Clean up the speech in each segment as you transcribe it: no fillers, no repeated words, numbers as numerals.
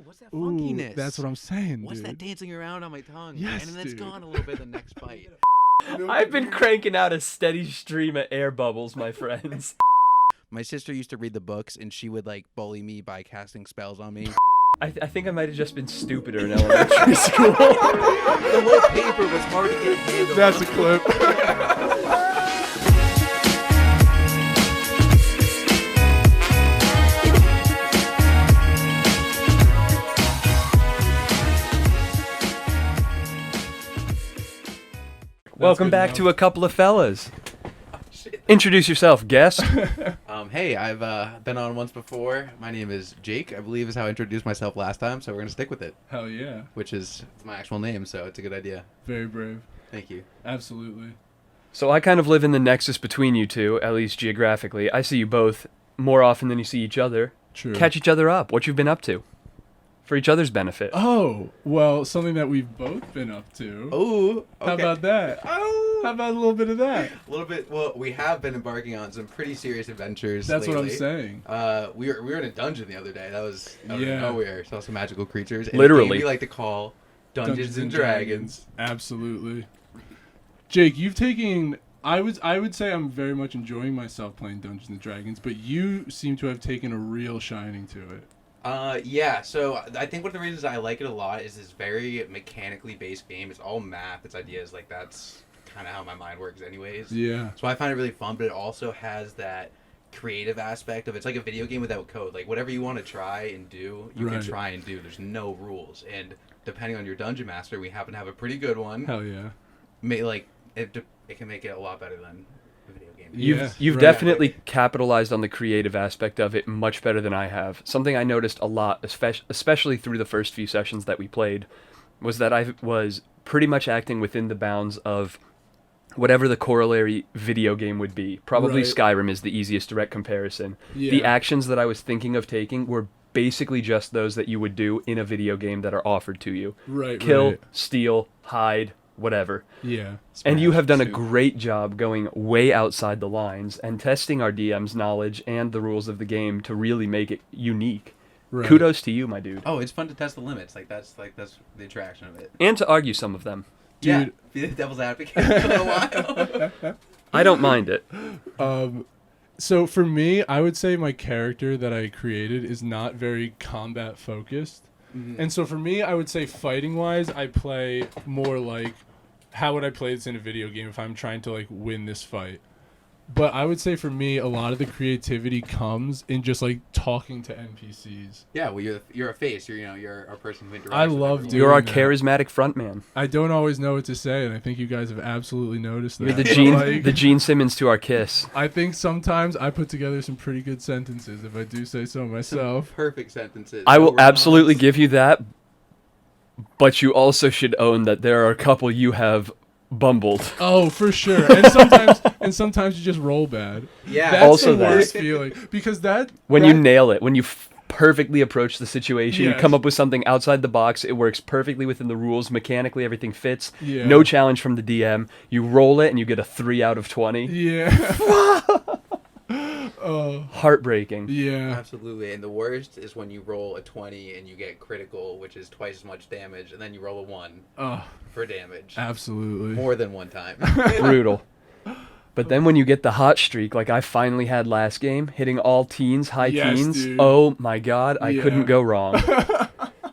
what's that Ooh, funkiness? that's what I'm saying, What's dude. that dancing around on my tongue? Yes, and then it's dude. gone a little bit the next bite. I've been cranking out a steady stream of air bubbles, my friends. My sister used to read the books, and she would like bully me by casting spells on me. I think I might have just been stupider in elementary school. The whole paper was hard to get handled. That's a clip. Welcome good back enough. to A Couple of Fellas. Introduce yourself, guest. Hey, I've been on once before. My name is Jake, I believe is how I introduced myself last time, so we're going to stick with it, Hell yeah. which is my actual name, so it's a good idea. Very brave. Thank you. Absolutely. So I kind of live in the nexus between you two, at least geographically. I see you both more often than you see each other. True. Catch each other up. What you've been up to. For each other's benefit. Oh, well, something that we've both been up to. Oh, okay. How about that? Oh, How about a little bit of that? a little bit. Well, we have been embarking on some pretty serious adventures. That's what I'm lately. saying. We were in a dungeon the other day. That was out Yeah. of nowhere. Saw some magical creatures. And Literally. we like to call Dungeons and Dragons. Absolutely. Jake, you've taken. I would say I'm very much enjoying myself playing Dungeons and Dragons, but you seem to have taken a real shining to it. Yeah, so I think one of the reasons I like it a lot is this very mechanically based game. It's all math, it's ideas, like that's kind of how my mind works anyways. Yeah. So I find it really fun, but it also has that creative aspect of it's like a video game without code. Like whatever you want to try and do, you can Right. try and do. There's no rules. And depending on your dungeon master, we happen to have a pretty good one. Hell yeah. It can make it a lot better than a video game. You've right. definitely capitalized on the creative aspect of it much better than I have. Something I noticed a lot, especially through the first few sessions that we played, was that I was pretty much acting within the bounds of whatever the corollary video game would be. Probably Right. Skyrim is the easiest direct comparison. Yeah. The actions that I was thinking of taking were basically just those that you would do in a video game that are offered to you. Right. Kill, Right. steal, hide, whatever. Yeah. And you have done a Soup. great job going way outside the lines and testing our DM's knowledge and the rules of the game to really make it unique. Right. Kudos to you, my dude. Oh, it's fun to test the limits. That's the attraction of it. And to argue some of them. Yeah, Dude. be the devil's advocate for a while. I don't mind it. So for me, I would say my character that I created is not very combat focused. And so for me, I would say fighting wise, I play more like how would I play this in a video game if I'm trying to like win this fight. But I would say for me, a lot of the creativity comes in just like talking to NPCs. Yeah, well, you're a face. You're a person who interacts. I with love everyone. doing You're our that. charismatic frontman. I don't always know what to say, and I think you guys have absolutely noticed that. You're the But, Gene, like, the Gene Simmons to our Kiss. I think sometimes I put together some pretty good sentences, if I do say so myself. Perfect sentences. I will No absolutely rhymes. give you that, but you also should own that there are a couple you have bumbled. Oh, for sure. And sometimes you just roll bad. Yeah. That's Also the that. worst feeling because When you nail it, when you perfectly approach the situation, you Yes. come up with something outside the box, it works perfectly within the rules, mechanically everything fits, Yeah. no challenge from the DM, you roll it and you get a 3 out of 20. Yeah. Oh, Heartbreaking. yeah. Absolutely, and the worst is when you roll a 20 and you get critical, which is twice as much damage, and then you roll a 1 Oh, for damage. absolutely. More than one time. Brutal. But then when you get the hot streak, like I finally had last game, hitting all teens, high Yes, teens, dude. oh my god, I Yeah. couldn't go wrong.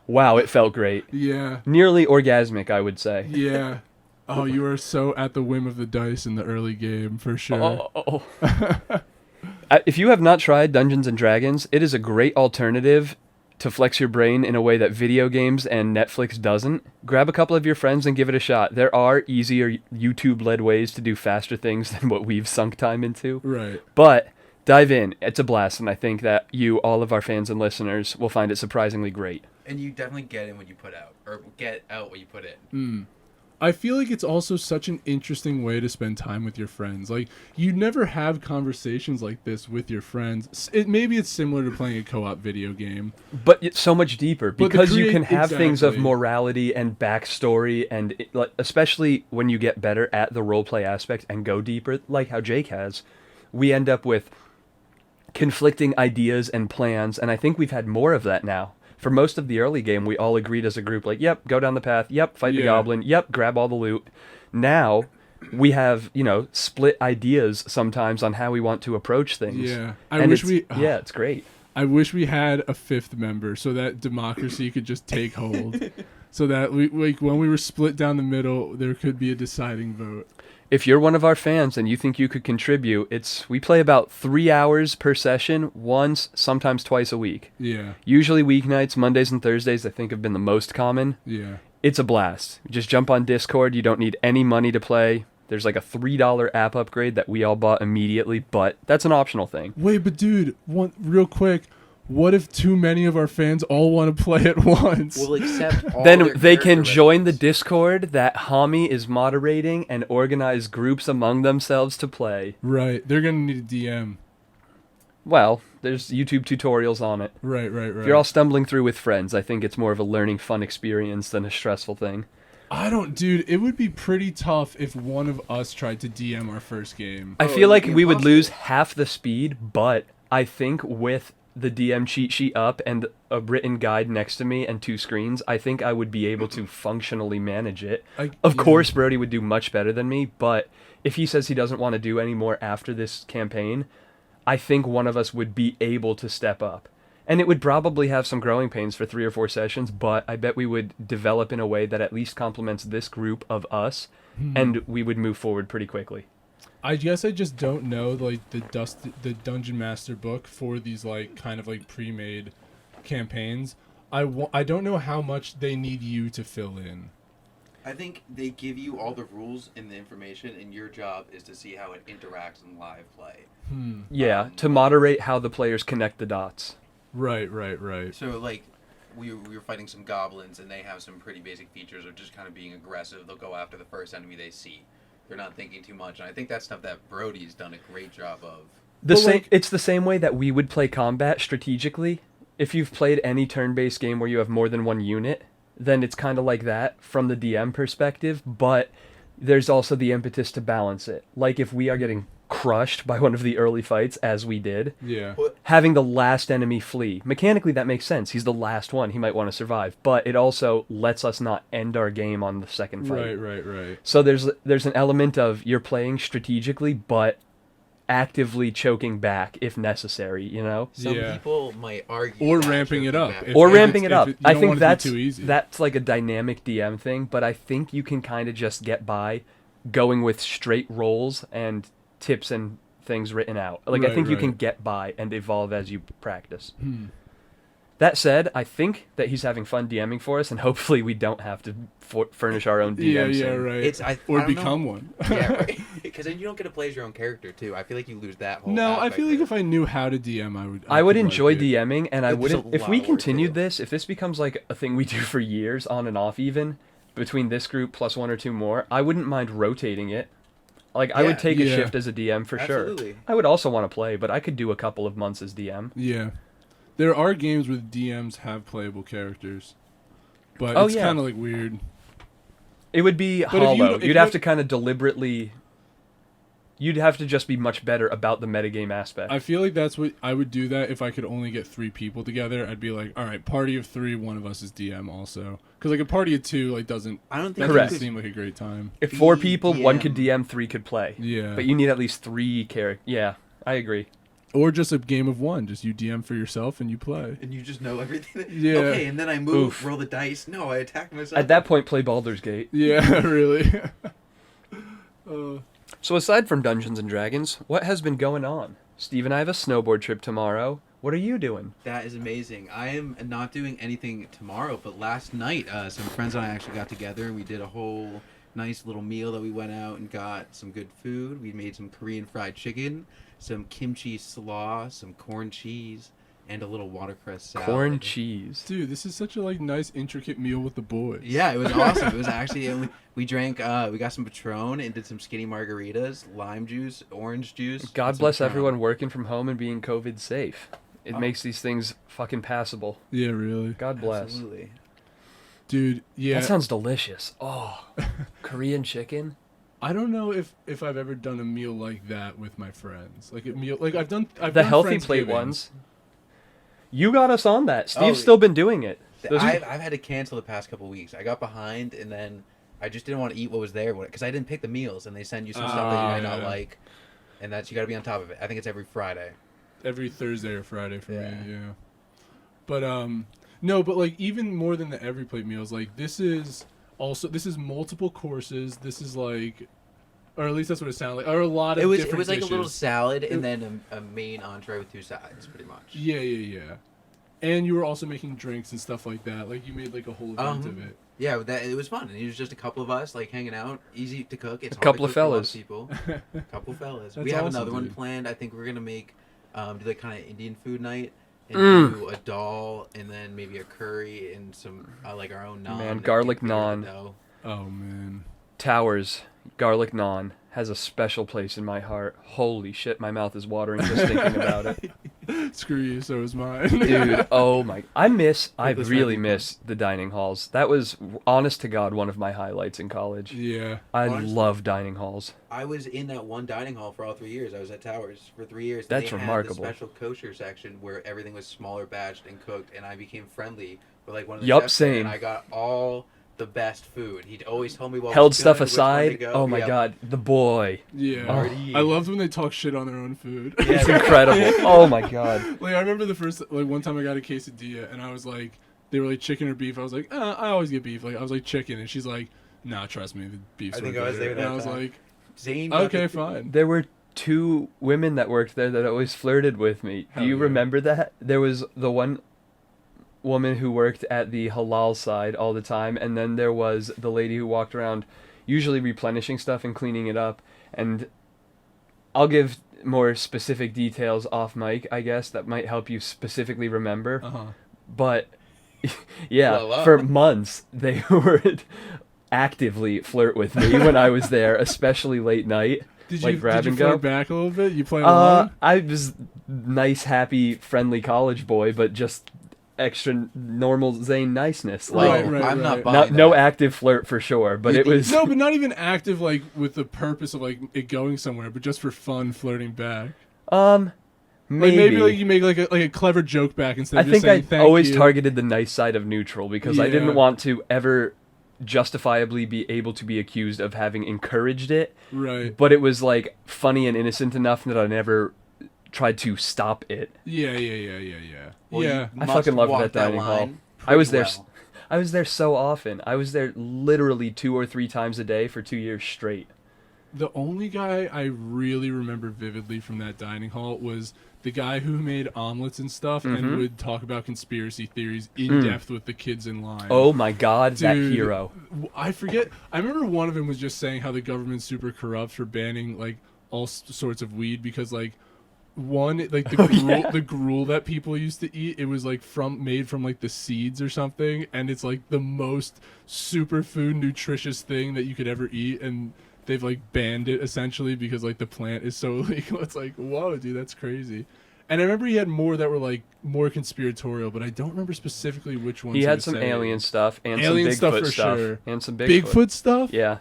Wow, it felt great. Yeah. Nearly orgasmic, I would say. Yeah. Oh, you are so at the whim of the dice in the early game, for sure. Oh. If you have not tried Dungeons and Dragons, it is a great alternative to flex your brain in a way that video games and Netflix doesn't. Grab a couple of your friends and give it a shot. There are easier YouTube-led ways to do faster things than what we've sunk time into. Right. But dive in. It's a blast, and I think that you, all of our fans and listeners, will find it surprisingly great. And you definitely get in what you put out, or get out what you put in. I feel like it's also such an interesting way to spend time with your friends. Like, you never have conversations like this with your friends. Maybe it's similar to playing a co-op video game. But it's so much deeper But the because you can have things of exactly. morality and backstory, and like, especially when you get better at the roleplay aspect and go deeper, like how Jake has, we end up with conflicting ideas and plans, and I think we've had more of that now. for most of the early game, we all agreed as a group, like, yep, go down the path, yep, fight the Yeah. goblin, yep, grab all the loot. Now, we have, split ideas sometimes on how we want to approach things. Yeah. Yeah, it's great. I wish we had a fifth member so that democracy could just take hold. So that when we were split down the middle, there could be a deciding vote. If you're one of our fans and you think you could contribute, we play about 3 hours per session, once, sometimes twice a week. Yeah. Usually weeknights, Mondays and Thursdays, I think have been the most common. Yeah. It's a blast. Just jump on Discord. You don't need any money to play. There's like a $3 app upgrade that we all bought immediately, but that's an optional thing. Wait, but dude, real quick, what if too many of our fans all want to play at once? We'll accept all Then their they can character join the references. Discord that Hami is moderating and organize groups among themselves to play. Right. They're going to need a DM. Well, there's YouTube tutorials on it. Right. If you're all stumbling through with friends, I think it's more of a learning fun experience than a stressful thing. Dude, it would be pretty tough if one of us tried to DM our first game. I Oh, feel it'd like be we would impossible. lose half the speed, but I think with the DM cheat sheet up and a written guide next to me and 2 screens, I think I would be able to functionally manage it. Of course, Brody would do much better than me, but if he says he doesn't want to do any more after this campaign, I think one of us would be able to step up. And it would probably have some growing pains for 3 or 4 sessions, but I bet we would develop in a way that at least complements this group of us, and we would move forward pretty quickly. I guess I just don't know like the Dungeon Master book for these like kind of like pre-made campaigns. I don't know how much they need you to fill in. I think they give you all the rules and the information, and your job is to see how it interacts in live play. Yeah, to moderate how the players connect the dots. Right. So, like, we were fighting some goblins, and they have some pretty basic features of just kind of being aggressive. They'll go after the first enemy they see. They're not thinking too much, and I think that's stuff that Brody's done a great job of. It's the same way that we would play combat strategically. If you've played any turn-based game where you have more than one unit, then it's kind of like that from the DM perspective, but there's also the impetus to balance it. Like if we are getting crushed by one of the early fights, as we did, Yeah. having the last enemy flee. Mechanically, that makes sense. He's the last one. He might want to survive. But it also lets us not end our game on the second fight. Right. So there's an element of you're playing strategically, but actively choking back if necessary, Some Yeah. people might argue. Or that ramping it choking up. back- If- Or if ramping it's- it up. if you I don't think want it to be that's too easy. that's like a dynamic DM thing, but I think you can kind of just get by going with straight rolls and tips and things written out. Like I think you can Right. get by and evolve as you practice. That said, I think that he's having fun DMing for us, and hopefully we don't have to furnish our own Yeah, DMs. right. I Or don't know. become one. Yeah, right. Because then you don't get to play as your own character too. I feel like you lose that whole. No, I aspect feel like of it. if I knew how to DM, I would. I would could like enjoy it. DMing, and I There's a wouldn't. If lot we of work to continued do. this, if this becomes like a thing we do for years, on and off, even between this group plus 1 or 2 more, I wouldn't mind rotating it. Like I would Yeah. take a Yeah. shift as a DM for Absolutely. sure. I would also want to play, but I could do a couple of months as DM. Yeah, there are games where DMs have playable characters, but Oh, it's yeah. kind of like weird. It would be But if you- hollow. if You'd you have have- to kind of deliberately. You'd have to just be much better about the metagame aspect. I feel like that's what I would do. That if I could only get 3 people together, I'd be like, all right, party of 3, one of us is DM also, because like a party of 2 like doesn't. I don't think That Correct. doesn't seem like a great time. If 4 be people, 1 DM. could DM, 3 could play. Yeah, But you need at least 3 characters. Yeah, I agree. or just a game of 1, just you DM for yourself and you play. And you just know everything. Yeah. Okay, and then I move, Oof. roll the dice. No, I attack myself. At that point, play Baldur's Gate. Yeah, really. So aside from Dungeons and Dragons, what has been going on? Steve and I have a snowboard trip tomorrow. What are you doing? That is amazing. I am not doing anything tomorrow, but last night, some friends and I actually got together and we did a whole nice little meal that we went out and got some good food. We made some Korean fried chicken, some kimchi slaw, some corn cheese, and a little watercress salad. Corn cheese. Dude, this is such a like nice intricate meal with the boys. Yeah, it was awesome. It was actually, and we drank, we got some Patron and did some skinny margaritas, lime juice, orange juice. God and some bless Crown. everyone working from home and being COVID safe. It Oh. makes these things fucking passable. Yeah, really. God bless. Absolutely. Dude, yeah. That sounds delicious. Oh, Korean chicken. I don't know if I've ever done a meal like that with my friends. Like a meal, like I've done The done healthy plate Friendsgivings. ones. You got us on that. Steve's Oh, still been doing it. Those are- I've had to cancel the past couple weeks. I got behind, and then I just didn't want to eat what was there because I didn't pick the meals, and they send you some stuff that you might not yeah. like, and that's you got to be on top of it. I think it's every Friday. Every Thursday or Friday for Yeah. me, yeah. But no, but like even more than the every plate meals, like this is multiple courses. This is like, or at least that's what it sounded like. Or a lot of It was different like a little dishes. salad and then a main entree with 2 sides, pretty much. Yeah. And you were also making drinks and stuff like that. Like you made like a whole event of it. Yeah, it was fun. And it was just a couple of us like hanging out, easy to cook. It's A hard couple to of cook for a lot fellas. people. A couple fellas. That's We have awesome, another one dude. planned. I think we're gonna make do like kind of Indian food night and do a dal and then maybe a curry and some like our own naan. Man, that garlic get paired with naan. dough. Oh man. Towers garlic naan has a special place in my heart. Holy shit, my mouth is watering just thinking about it. Screw you, so is mine. Dude, oh my. I Quickest really friendly miss the dining halls. That was, honest to God, one of my highlights in college. Yeah. I Honestly. love dining halls. I was in that one dining hall for all 3 years. I was at Towers for 3 years. That's they remarkable. Had the special kosher section where everything was smaller batched and cooked, and I became friendly with like one of the Yup, chefs there, same. and I got all the best food. He'd always told me what Held was stuff good, which one to aside. go. Oh my Yep. God, the boy. Yeah. Marty. I loved when they talk shit on their own food. It's incredible. Oh my God. Like I remember the first one time I got a quesadilla and I was like, they were like chicken or beef. I was like, I always get beef. Like I was like chicken, and she's like, nah, trust me, the beef's I way think I was better. there And that I was time. like, Zane got okay, the- fine. There were 2 women that worked there that always flirted with me. Hell Do you yeah. remember that? There was the one woman who worked at the halal side all the time, and then there was the lady who walked around usually replenishing stuff and cleaning it up. And I'll give more specific details off mic, I guess, that might help you specifically remember. Uh-huh. But yeah, Voila. for months they would actively flirt with me when I was there, especially late night. Did Like you grab did you and go? flirt back a little bit? You play along? I was nice, happy, friendly college boy, but just extra normal Zane niceness. Like Right, I'm not right. buying not no that. active flirt for sure, but it was No, but not even active, like with the purpose of like it going somewhere, but just for fun, flirting back. maybe. Like maybe like you make like a clever joke back instead I of just think I saying thank always you. targeted the nice side of neutral because I Yeah. didn't want to ever justifiably be able to be accused of having encouraged it, Right. but it was like funny and innocent enough that I never tried to stop it. Yeah. Well, yeah. you I must fucking loved walk that dining hall. line I was pretty there. well. I was there so often. I was there literally 2 or 3 times a day for 2 years straight. The only guy I really remember vividly from that dining hall was the guy who made omelets and stuff and would talk about conspiracy theories in depth with the kids in line. Oh my God, that Dude, hero! I forget. I remember one of them was just saying how the government's super corrupt for banning like all sorts of weed because like one like the gruel that people used to eat, it was like made from like the seeds or something, and it's like the most superfood nutritious thing that you could ever eat, and they've like banned it essentially because like the plant is so illegal. It's like, whoa, dude, that's crazy. And I remember he had more that were like more conspiratorial, but I don't remember specifically which ones. He had was some saying. alien stuff and Alien some stuff Bigfoot for stuff sure. and some Bigfoot. Bigfoot stuff. Yeah,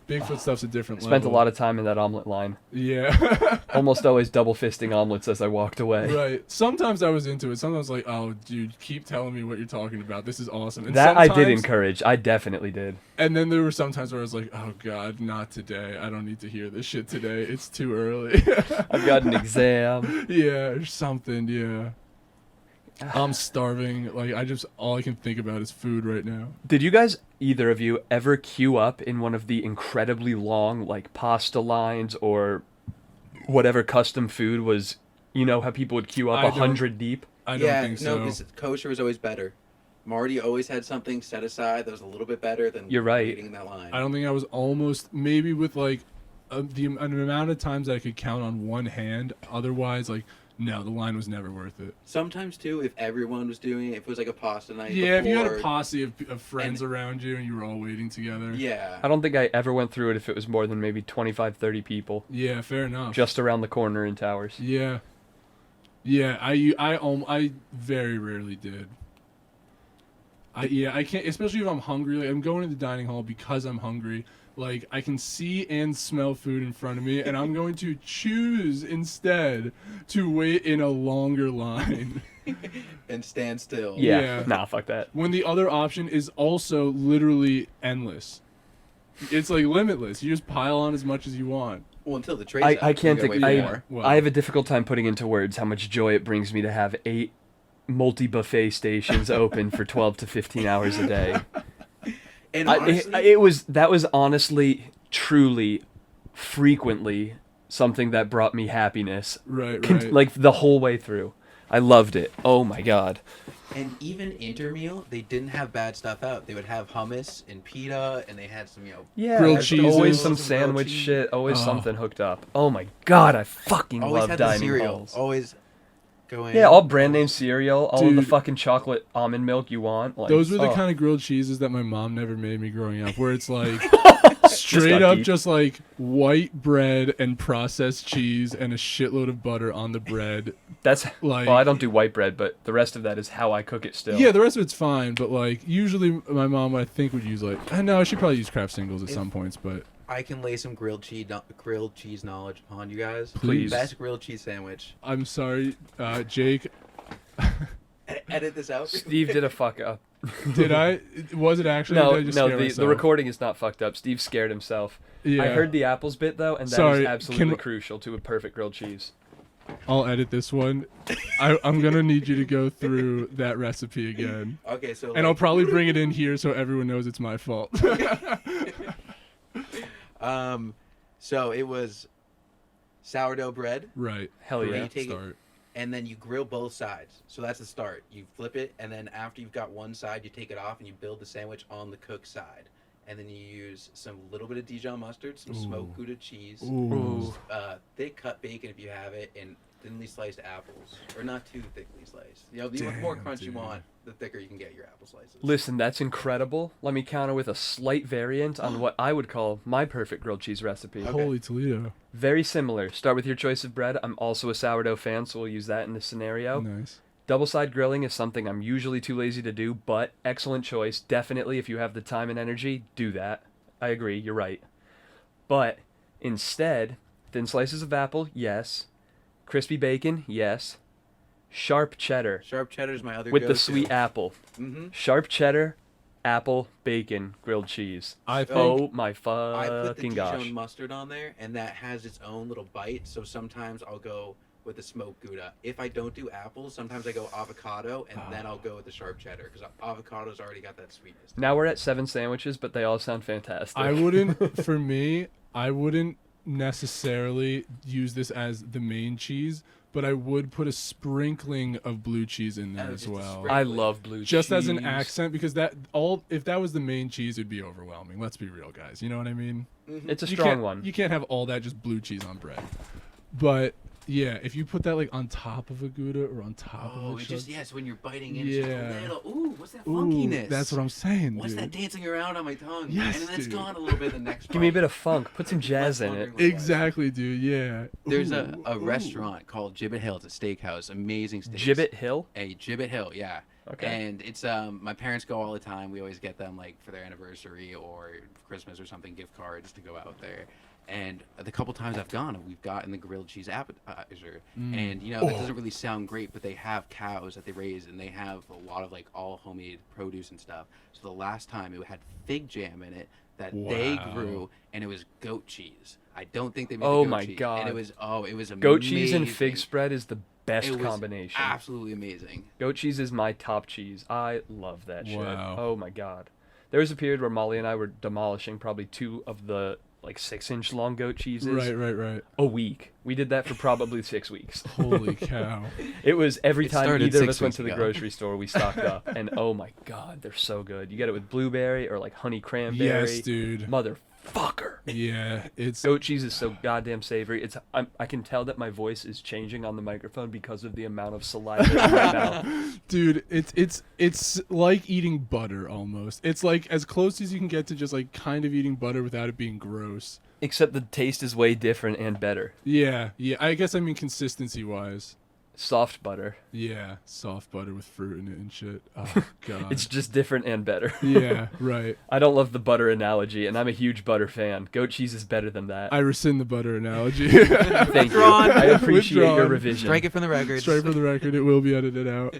Bigfoot stuff's a different spent a level. lot of time in that omelet line. Yeah. Almost always double fisting omelets as I walked away. Right. Sometimes I was into it. Sometimes like, oh, dude, keep telling me what you're talking about. This is awesome. And That I did sometimes- encourage. I definitely did. And then there were some times where I was like, oh God, not today. I don't need to hear this shit today. It's too early. I've got an exam. Yeah, or something. Yeah. I'm starving. Like all I can think about is food right now. Did you guys, either of you, ever queue up in one of the incredibly long, like, pasta lines or whatever custom food was, you know, how people would queue up I don't- 100 deep? I don't Yeah, think no, so. because kosher was always better. Marty always had something set aside that was a little bit better than You're right. waiting in that line. I don't think I was almost maybe with like an amount of times I could count on one hand. Otherwise, like no, the line was never worth it. Sometimes too, if everyone was doing it, if it was like a pasta night. Yeah, if you had a before- posse of friends around you and you were all waiting together. Yeah. I don't think I ever went through it if it was more than maybe 25, 30 people Yeah, fair enough. just around the corner in Towers. Yeah. Yeah, I very rarely did. I can't, especially if I'm hungry. Like I'm going to the dining hall because I'm hungry. Like I can see and smell food in front of me, and I'm going to choose instead to wait in a longer line. and stand still. Yeah. Yeah. Nah, fuck that. When the other option is also literally endless. It's like limitless. You just pile on as much as you want. Well, until the trade's I up, can't you gotta think. wait for Yeah. more. Well. I have a difficult time putting into words how much joy it brings me to have 8 multi-buffet stations open for 12 to 15 hours a day. And honestly, That was honestly, truly, frequently something that brought me happiness. Right, right. Like the whole way through. I loved it. Oh my god. and even intermeal, they didn't have bad stuff out. They would have hummus and pita, and they had some, Yeah, Grilled there's cheeses. always some Grilled sandwich cheese. shit, always Oh. something hooked up. Oh my god, I fucking always love had the dining cereal. halls. Always going. Yeah, all brand name cereal, all of the Dude. fucking chocolate almond milk you want. Like, Those were the oh. kind of grilled cheeses that my mom never made me growing up, where it's like straight got up deep. just like white bread and processed cheese and a shitload of butter on the bread. That's Like- well, I don't do white bread, but the rest of that is how I cook it still. Yeah, the rest of it's fine, but like usually my mom I think would use like I know she probably use Kraft singles at some points, but I can lay some grilled cheese knowledge upon you guys. Please. Best grilled cheese sandwich. I'm sorry, Jake. Edit this out. Steve did a fuck up. Did I? Was it actually? or No, did I just no, scare the myself? recording is not fucked up. Steve scared himself. Yeah. I heard the apples bit though, and that is Sorry, absolutely can- crucial to a perfect grilled cheese. I'll edit this one. I'm gonna need you to go through that recipe again, Okay, so and I'll probably bring it in here so everyone knows it's my fault. So it was sourdough bread, Right. Hell Where yeah. you take it, Start. and then you grill both sides. So that's the start. You flip it, and then after you've got one side, you take it off and you build the sandwich on the cooked side. And then you use some little bit of Dijon mustard, some smoked Gouda cheese, Ooh. thick cut bacon if you have it, and thinly sliced apples, or not too thickly sliced. The more Damn, crunch you dude. want, the thicker you can get your apple slices. Listen, that's incredible. Let me counter with a slight variant on what I would call my perfect grilled cheese recipe. Okay. Holy Toledo. Very similar. Start with your choice of bread. I'm also a sourdough fan, so we'll use that in this scenario. Nice. Double side grilling is something I'm usually too lazy to do, but excellent choice. Definitely, if you have the time and energy, do that. I agree, you're right. But instead, thin slices of apple, yes. Crispy bacon, yes. Sharp cheddar Sharp cheddar is my other with go-to. the sweet apple. Mm-hmm. Sharp cheddar, apple, bacon, grilled cheese. I think Oh my I put the fucking Dijon gosh. mustard on there, and that has its own little bite. So sometimes I'll go with the smoked Gouda. If I don't do apples, sometimes I go avocado, and then I'll go with the sharp cheddar because avocado's already got that sweetness. Now we're at 7 sandwiches, but they all sound fantastic. I wouldn't. For me, I wouldn't necessarily use this as the main cheese, but I would put a sprinkling of blue cheese in there Oh, as just a well. sprinkle. I love blue cheese. Just as an accent, because if that was the main cheese, it'd be overwhelming. Let's be real, guys. You know what I mean? It's a You strong can't- one. You can't have all that just blue cheese on bread. But yeah, if you put that like on top of a Gouda or on top Oh, of a it just chud- yes, when you're biting in, it's Yeah. just a little. Ooh, what's that Ooh, funkiness? that's what I'm saying, What's dude. that dancing around on my tongue? Yes, and then it's dude. gone a little bit the next. Give me a bite. bit of funk. Put some jazz in it. Exactly, dude. Yeah. There's Ooh, a ooh. restaurant called Gibbet Hill. It's a steakhouse. Amazing steaks. Gibbet Hill? A Gibbet Hill, yeah. Okay. And it's my parents go all the time. We always get them like for their anniversary or Christmas or something, gift cards to go out there. And the couple times I've gone, we've gotten the grilled cheese appetizer. And it doesn't really sound great, but they have cows that they raise, and they have a lot of like all homemade produce and stuff. So the last time it had fig jam in it that they Wow. grew, and it was goat cheese. I don't think they made Oh the goat my cheese. God. And it was amazing. Goat cheese and fig spread is the best It was combination. absolutely amazing. Goat cheese is my top cheese. I love that shit. Wow. Oh my god. There was a period where Molly and I were demolishing probably 2 of the like 6-inch long goat cheeses Right. a week. We did that for probably 6 weeks. Holy cow. It was every It time started either of 6 us went weeks to the ago. grocery store, we stocked up. And oh my god, they're so good. You get it with blueberry or like honey cranberry. Yes, dude. Motherfucker. Yeah, it's Goat cheese is so goddamn savory. I can tell that my voice is changing on the microphone because of the amount of saliva in my mouth. dude, it's like eating butter almost. It's like as close as you can get to just like kind of eating butter without it being gross. Except the taste is way different and better. Yeah. I guess I mean consistency wise. Soft butter. Yeah, soft butter with fruit in it and shit. Oh god. It's just different and better. Yeah, right. I don't love the butter analogy, and I'm a huge butter fan. Goat cheese is better than that. I rescind the butter analogy. Thank you. Withdrawn. I appreciate your Withdrawn. revision. Strike it from the record. Straight for the record, it will be edited out.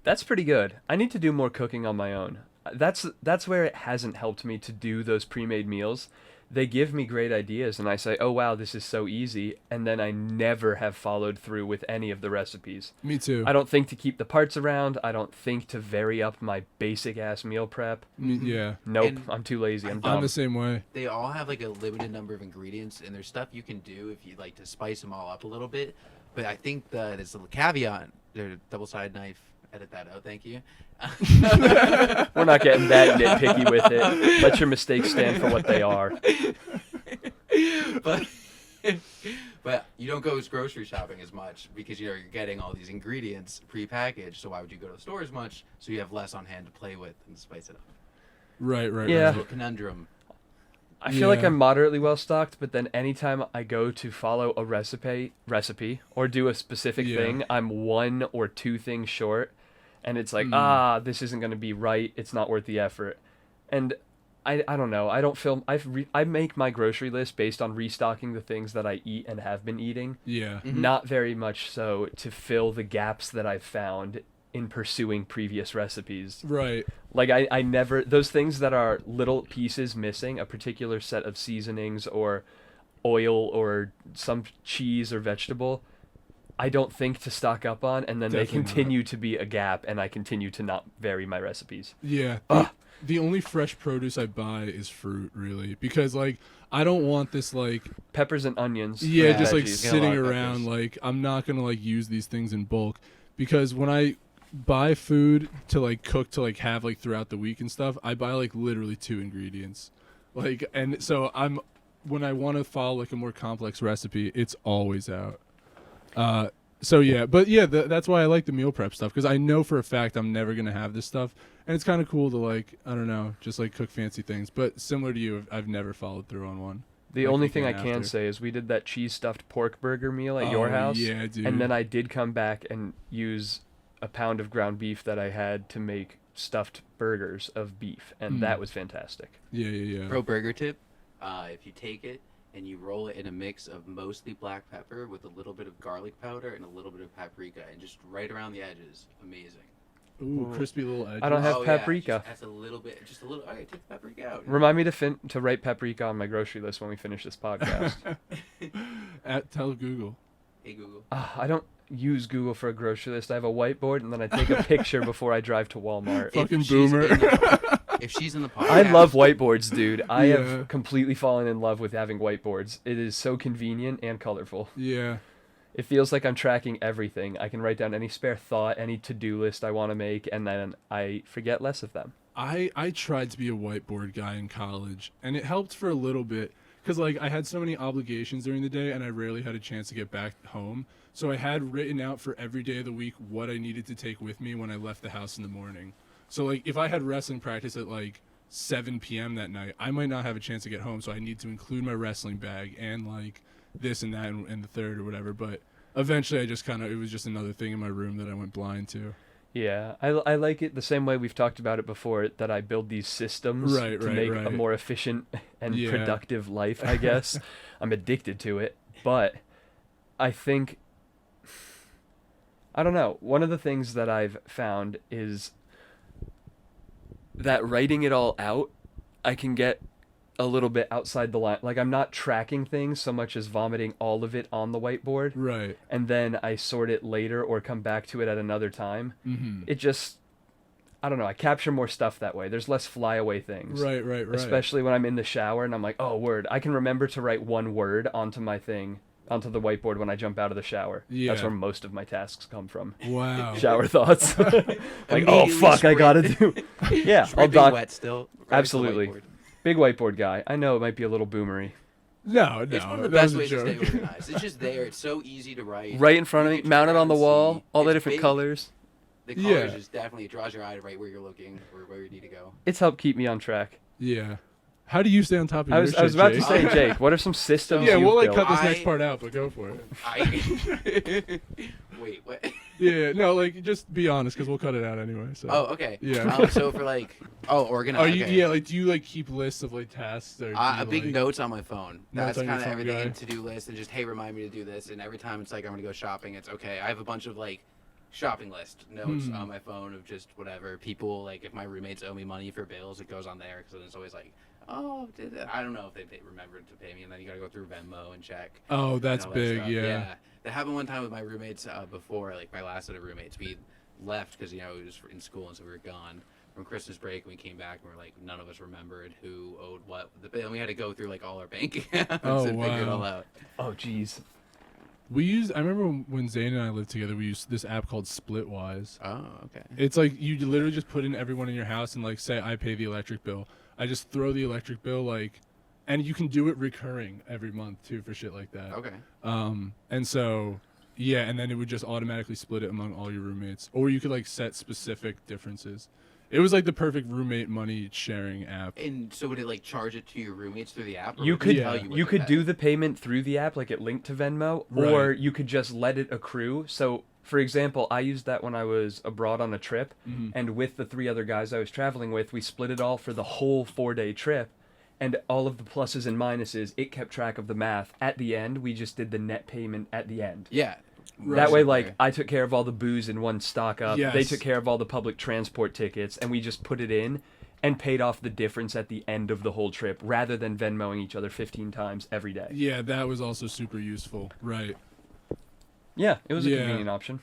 That's pretty good. I need to do more cooking on my own. That's where it hasn't helped me to do those pre-made meals. They give me great ideas, and I say, oh, wow, this is so easy, and then I never have followed through with any of the recipes. Me too. I don't think to keep the parts around. I don't think to vary up my basic-ass meal prep. Yeah. Nope, And I'm too lazy. I'm I'm dumb. the same way. They all have like a limited number of ingredients, and there's stuff you can do if you like to spice them all up a little bit. But I think there's a little caveat. Their double-sided knife. Edit that out, thank you. We're not getting that nitpicky with it. Let your mistakes stand for what they are. but but you don't go grocery shopping as much because you're getting all these ingredients pre-packaged. So why would you go to the store as much? So you have less on hand to play with and spice it up. Right. Yeah. Little conundrum. I feel like Yeah. I'm moderately well stocked, but then anytime I go to follow a recipe or do a specific Yeah. thing, I'm 1 or 2 things short, and it's like, this isn't going to be right. It's not worth the effort. And I don't know. I don't feel I make my grocery list based on restocking the things that I eat and have been eating. Yeah. Mhm. Not very much so to fill the gaps that I've found in pursuing previous recipes. Right. Like I never, those things that are little pieces missing, a particular set of seasonings or oil or some cheese or vegetable, I don't think to stock up on, and then Definitely they continue to be a gap, and I continue to not vary my recipes. Yeah. The only fresh produce I buy is fruit, really, because like I don't want this like Peppers and onions. yeah, and just like veggies. Get a sitting lot of around. peppers. Like I'm not gonna like use these things in bulk because when I buy food to like cook to like have like throughout the week and stuff, I buy like literally 2 ingredients. Like and so when I want to follow like a more complex recipe, it's always out. So yeah, but yeah, that's why I like the meal prep stuff because I know for a fact I'm never gonna have this stuff, and it's kind of cool to like I don't know, just like cook fancy things. But similar to you, I've never followed through on one. The Like, only you thing I can can after. say is we did that cheese stuffed pork burger meal at your house. Yeah, dude. And then I did come back and use a pound of ground beef that I had to make stuffed burgers of beef, and that was fantastic. yeah. Pro burger tip: if you take it and you roll it in a mix of mostly black pepper with a little bit of garlic powder and a little bit of paprika, and just right around the edges, amazing. Ooh, crispy little edges. I don't have Oh, yeah, paprika. just adds a little bit, just a little. All right, take the paprika out. Remind me to write paprika on my grocery list when we finish this podcast. Tell Google. Hey Google. I don't use Google for a grocery list. I have a whiteboard, and then I take a picture before I drive to Walmart. Fucking If she's boomer. if she's in the podcast, I love whiteboards, dude. I Yeah. have completely fallen in love with having whiteboards. It is so convenient and colorful. Yeah. It feels like I'm tracking everything. I can write down any spare thought, any to-do list I want to make, and then I forget less of them. I tried to be a whiteboard guy in college, and it helped for a little bit because like I had so many obligations during the day, and I rarely had a chance to get back home. So I had written out for every day of the week what I needed to take with me when I left the house in the morning. So like if I had wrestling practice at like 7 p.m. that night, I might not have a chance to get home. So I need to include my wrestling bag and like this and that and the third or whatever. But eventually I just it was just another thing in my room that I went blind to. Yeah, I like it the same way we've talked about it before, that I build these systems Right, to right, make a right. more efficient and Yeah. productive life, I guess. I'm addicted to it, but I think, I don't know, one of the things that I've found is that writing it all out, I can get a little bit outside the line. Like, I'm not tracking things so much as vomiting all of it on the whiteboard, Right. and then I sort it later or come back to it at another time. Mm-hmm. It just, I don't know, I capture more stuff that way. There's less flyaway things. Right. Especially when I'm in the shower and I'm like, oh, word. I can remember to write one word onto my thing, onto the whiteboard when I jump out of the shower. Yeah. That's where most of my tasks come from. Wow. Shower thoughts. Like, oh, Immediately fuck, I gotta do. Yeah, I'll dripping doc. wet still. Right to the Absolutely. whiteboard. Big whiteboard guy. I know it might be a little boomery. No, It's one of the that was best a ways to stay joke. organized. It's just there. It's so easy to write. Right in front of You me, can mounted turn on the around and wall, see. all the It's different big. colors. The colors Yeah. just definitely draws your eye to right where you're looking or where you need to go. It's helped keep me on track. Yeah. How do you stay on top of I your was shit, I was about to Jake? say, Jake, what are some systems Yeah, you've we'll like built? cut this next I- part out, but go for it. Wait, what? Yeah, no, like just be honest, because we'll cut it out anyway. So. Oh, okay. Yeah. So for like, organize. Are you? Okay. Yeah, like do you like keep lists of like tasks or? Do A you, big like, notes on my phone. Notes That's on your kind of phone, everything guy. in to-do list, and just hey, remind me to do this. And every time it's like I'm gonna go shopping, it's okay. I have a bunch of like shopping list notes on my phone of just whatever people like. If my roommates owe me money for bills, it goes on there because it's always like, oh, did it? I don't know if they remembered to pay me, and then you gotta go through Venmo and check. Oh, and that's all that big. stuff. Yeah. That happened one time with my roommates before, like my last set of roommates. We left because we was in school, and so we were gone from Christmas break. And we came back, and we're like, none of us remembered who owed what the bill. And we had to go through like all our bank accounts Oh, and figure it wow. all out. Oh, jeez. I remember when Zane and I lived together, we used this app called Splitwise. Oh, okay. It's like you literally just put in everyone in your house and like say I pay the electric bill. I just throw the electric bill like, and you can do it recurring every month too for shit like that. Okay. And so yeah, and then it would just automatically split it among all your roommates, or you could like set specific differences. It was like the perfect roommate money sharing app. And so would it like charge it to your roommates through the app? Or You would it could tell what you to could pay? do the payment through the app, like it linked to Venmo, or Right. you could just let it accrue. So, for example, I used that when I was abroad on a trip, and with the 3 other guys I was traveling with, we split it all for the whole 4-day trip, and all of the pluses and minuses, it kept track of the math. At the end, we just did the net payment at the end. Yeah. That way, like, Okay. I took care of all the booze in one stock up. They Yes. took care of all the public transport tickets, and we just put it in and paid off the difference at the end of the whole trip, rather than Venmoing each other 15 times every day. Yeah, that was also super useful. Right. Yeah, it was a Yeah. convenient option.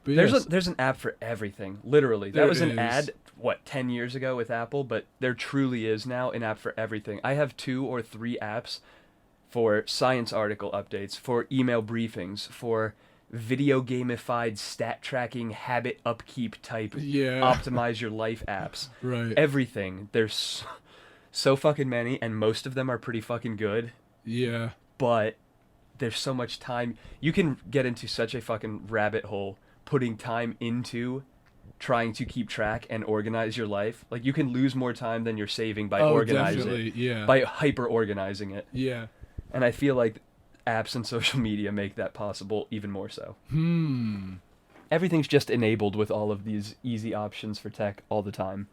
But There's an app for everything, literally. That There was an is. ad, 10 years ago with Apple, but there truly is now an app for everything. I have 2 or 3 apps for science article updates, for email briefings, for video gamified stat tracking, habit upkeep type, Yeah. optimize your life apps. Right. Everything. There's so fucking many, and most of them are pretty fucking good, Yeah. but there's so much time. You can get into such a fucking rabbit hole putting time into trying to keep track and organize your life. Like, you can lose more time than you're saving by organizing definitely. it, Yeah. by hyper organizing it. Yeah. And I feel like apps and social media make that possible even more so. Everything's just enabled with all of these easy options for tech all the time.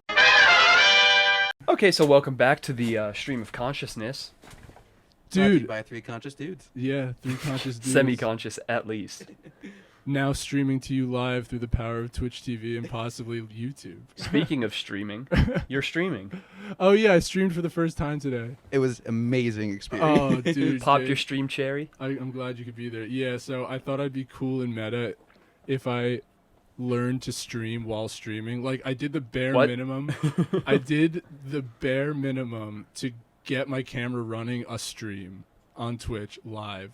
Okay, so welcome back to the stream of consciousness. Brought to you Dude. by 3 conscious dudes. Yeah. 3 conscious dudes. Semi-conscious, at least. Now streaming to you live through the power of Twitch TV and possibly YouTube. Speaking of streaming, you're streaming. Oh yeah, I streamed for the first time today. It was amazing experience. Oh dude. Popped Jake, your stream cherry. I'm glad you could be there. Yeah, so I thought I'd be cool and meta if I learned to stream while streaming. Like I did the bare What? minimum. I did the bare minimum to get my camera running a stream on Twitch live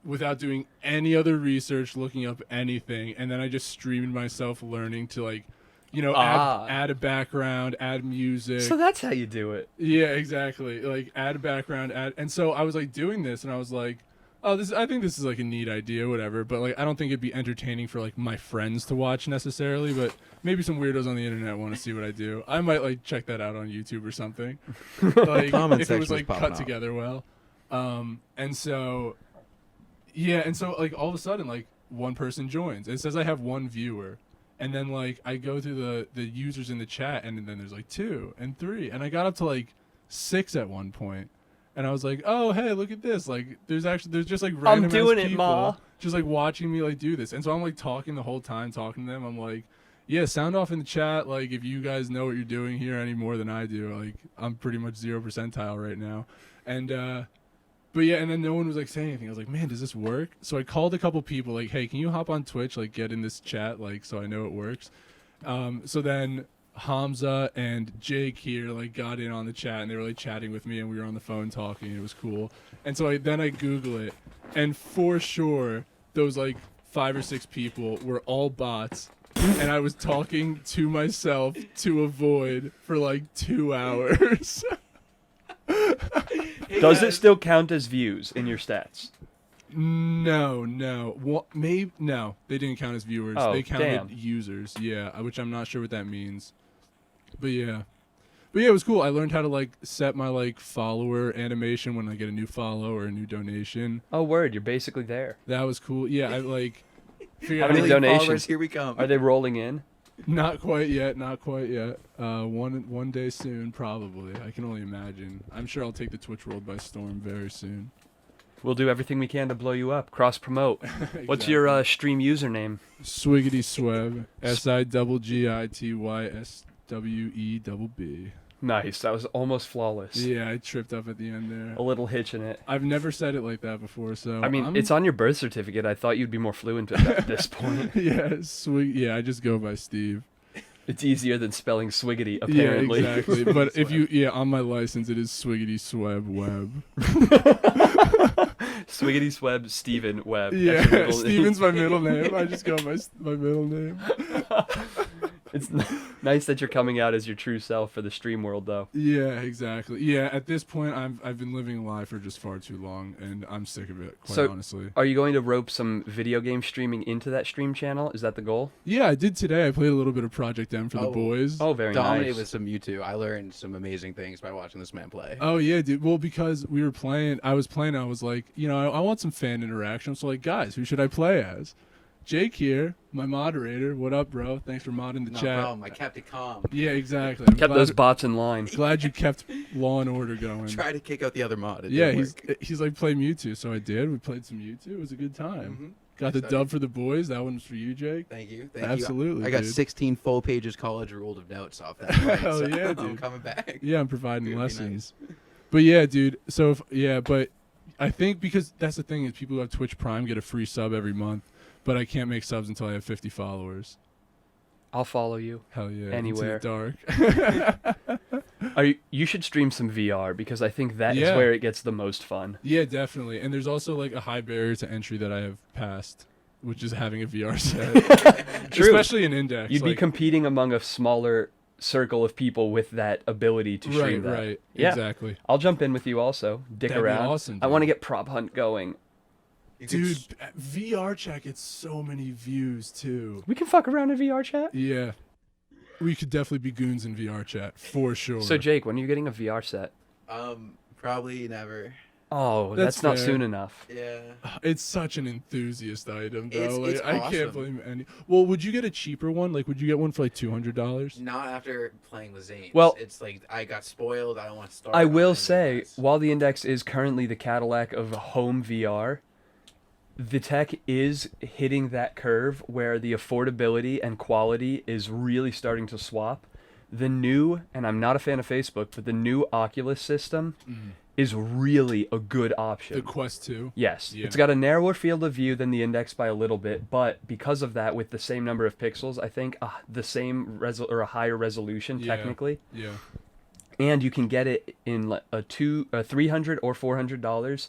without doing any other research, looking up anything, and then I just streamed myself learning to like, add a background, add music. So that's how you do it. Yeah, exactly. Like add a background, and so I was like doing this, and I was like, oh, I think this is like a neat idea, whatever. But like, I don't think it'd be entertaining for like my friends to watch necessarily. But maybe some weirdos on the internet want to see what I do. I might like check that out on YouTube or something. Like Comment if it was section is like popping cut up. together well. And so, yeah, and so like all of a sudden like one person joins. It says I have 1 viewer. And then like I go through the users in the chat, and then there's like 2 and 3, and I got up to like 6 at one point, and I was like, oh hey, look at this! Like there's just like random doing ass it, people Ma. just like watching me like do this, and so I'm like talking the whole time, talking to them. I'm like, yeah, sound off in the chat. Like if you guys know what you're doing here any more than I do, like I'm pretty much 0 percentile right now, and But yeah, and then no one was like saying anything. I was like, man, does this work? So I called a couple people like, hey, can you hop on Twitch, like get in this chat, like so I know it works. So then Hamza and Jake here like got in on the chat, and they were like chatting with me, and we were on the phone talking, and it was cool. And so I Google it, and for sure those like 5 or 6 people were all bots. And I was talking to myself to a void for like 2 hours. Does it still count as views in your stats? No. Well, maybe no. They didn't count as viewers. Oh, They counted damn. users. Yeah, which I'm not sure what that means. But yeah, But yeah, it was cool. I learned how to like set my like follower animation when I get a new follow or a new donation. Oh, word! You're basically there. That was cool. Yeah, I like figured How out many Million donations? followers, here we come. Are they rolling in? not quite yet. One day soon, probably. I can only imagine. I'm sure I'll take the Twitch world by storm very soon. We'll do everything we can to blow you up. Cross promote. What's your stream username? Swiggity Sweb. SIGGITYSWEBB. Nice. That was almost flawless. Yeah, I tripped up at the end there. A little hitch in it. I've never said it like that before, so I mean, it's on your birth certificate. I thought you'd be more fluent at this point. yeah, I just go by Steve. It's easier than spelling swiggity, apparently. Yeah, exactly. But if on my license it is Swiggity Sweb Web. Swiggity Sweb Steven Webb. Yeah, Steven's my middle name. I just go by my middle name. It's nice that you're coming out as your true self for the stream world, though. Yeah, exactly. Yeah, at this point, I've been living a lie for just far too long, and I'm sick of it, quite honestly. Are you going to rope some video game streaming into that stream channel? Is that the goal? Yeah, I did today. I played a little bit of Project M for the boys. Oh, very Dominated nice. with some YouTube. I learned some amazing things by watching this man play. Oh yeah, dude. Well, because I was like, I want some fan interaction. So like, guys, who should I play as? Jake here, my moderator. What up, bro? Thanks for modding the No chat. problem. I kept it calm. Yeah, exactly. Kept those bots in line. Glad you kept Law and Order going. Try to kick out the other mod. It Yeah, didn't work. he's like, play Mewtwo, so I did. We played some Mewtwo. It was a good time. Mhm. Got the Excited. dub for the boys. That one's for you, Jake. Thank you. Thank Absolutely, you. I got dude. 16 full pages college ruled of notes off that. Fight, Hell so yeah, I'm dude. coming back. Yeah, I'm providing Dude, it'd be lessons. But yeah, dude. So but I think because that's the thing is people who have Twitch Prime get a free sub every month, but I can't make subs until I have 50 followers. I'll follow you. Hell yeah. Anywhere. Into the dark. You should stream some VR because I think that is Yeah. where it gets the most fun. Yeah, definitely. And there's also like a high barrier to entry that I have passed, which is having a VR set. True. Especially in Index. You'd be like- competing among a smaller circle of people with that ability to stream that. Right. Yeah. Exactly. I'll jump in with you also. Dick That'd be around. awesome, I want to dude. get Prop Hunt going. You could Dude, VR chat gets so many views too. We can fuck around in VR chat. Yeah. We could definitely be goons in VR chat, for sure. So Jake, when are you getting a VR set? probably never. Oh, That's that's not fair. soon enough. Yeah. It's such an enthusiast item, though. It's I can't awesome. blame any. Well, would you get a cheaper one? Like, would you get one for like $200? Not after playing with Zane. Well- it's like I got spoiled. I don't want to start. I on will any say, of this. while the Index is currently the Cadillac of home VR, the tech is hitting that curve where the affordability and quality is really starting to swap. The new, and I'm not a fan of Facebook, but the new Oculus system is really a good option. The Quest 2. Yes, Yeah. it's got a narrower field of view than the Index by a little bit, but because of that, with the same number of pixels, I think the same or a higher resolution Yeah. technically, Yeah. and you can get it in a $300 or $400.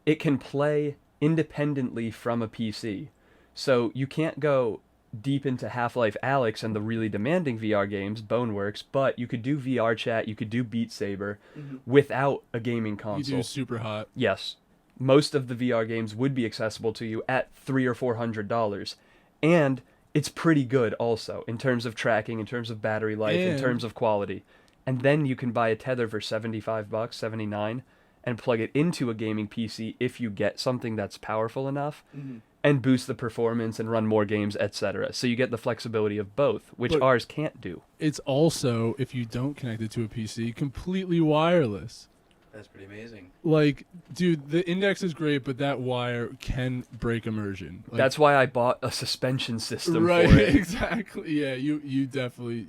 It can play independently from a PC, so you can't go deep into Half-Life Alyx and the really demanding VR games, Boneworks, but you could do VR chat, you could do Beat Saber without a gaming You console. do super hot. Yes, most of the VR games would be accessible to you at $300 or $400, and it's pretty good also in terms of tracking, in terms of battery life, in And- terms of quality. And then you can buy a tether for $75, $79, and plug it into a gaming PC if you get something that's powerful enough. And boost the performance and run more games, etc. So you get the flexibility of both, which But- ours can't do. It's also, if you don't connect it to a PC, completely wireless. That's pretty amazing. Like, dude, the Index is great, but that wire can break immersion. Like, That's why I bought a suspension system right. for it. Exactly. Yeah, you definitely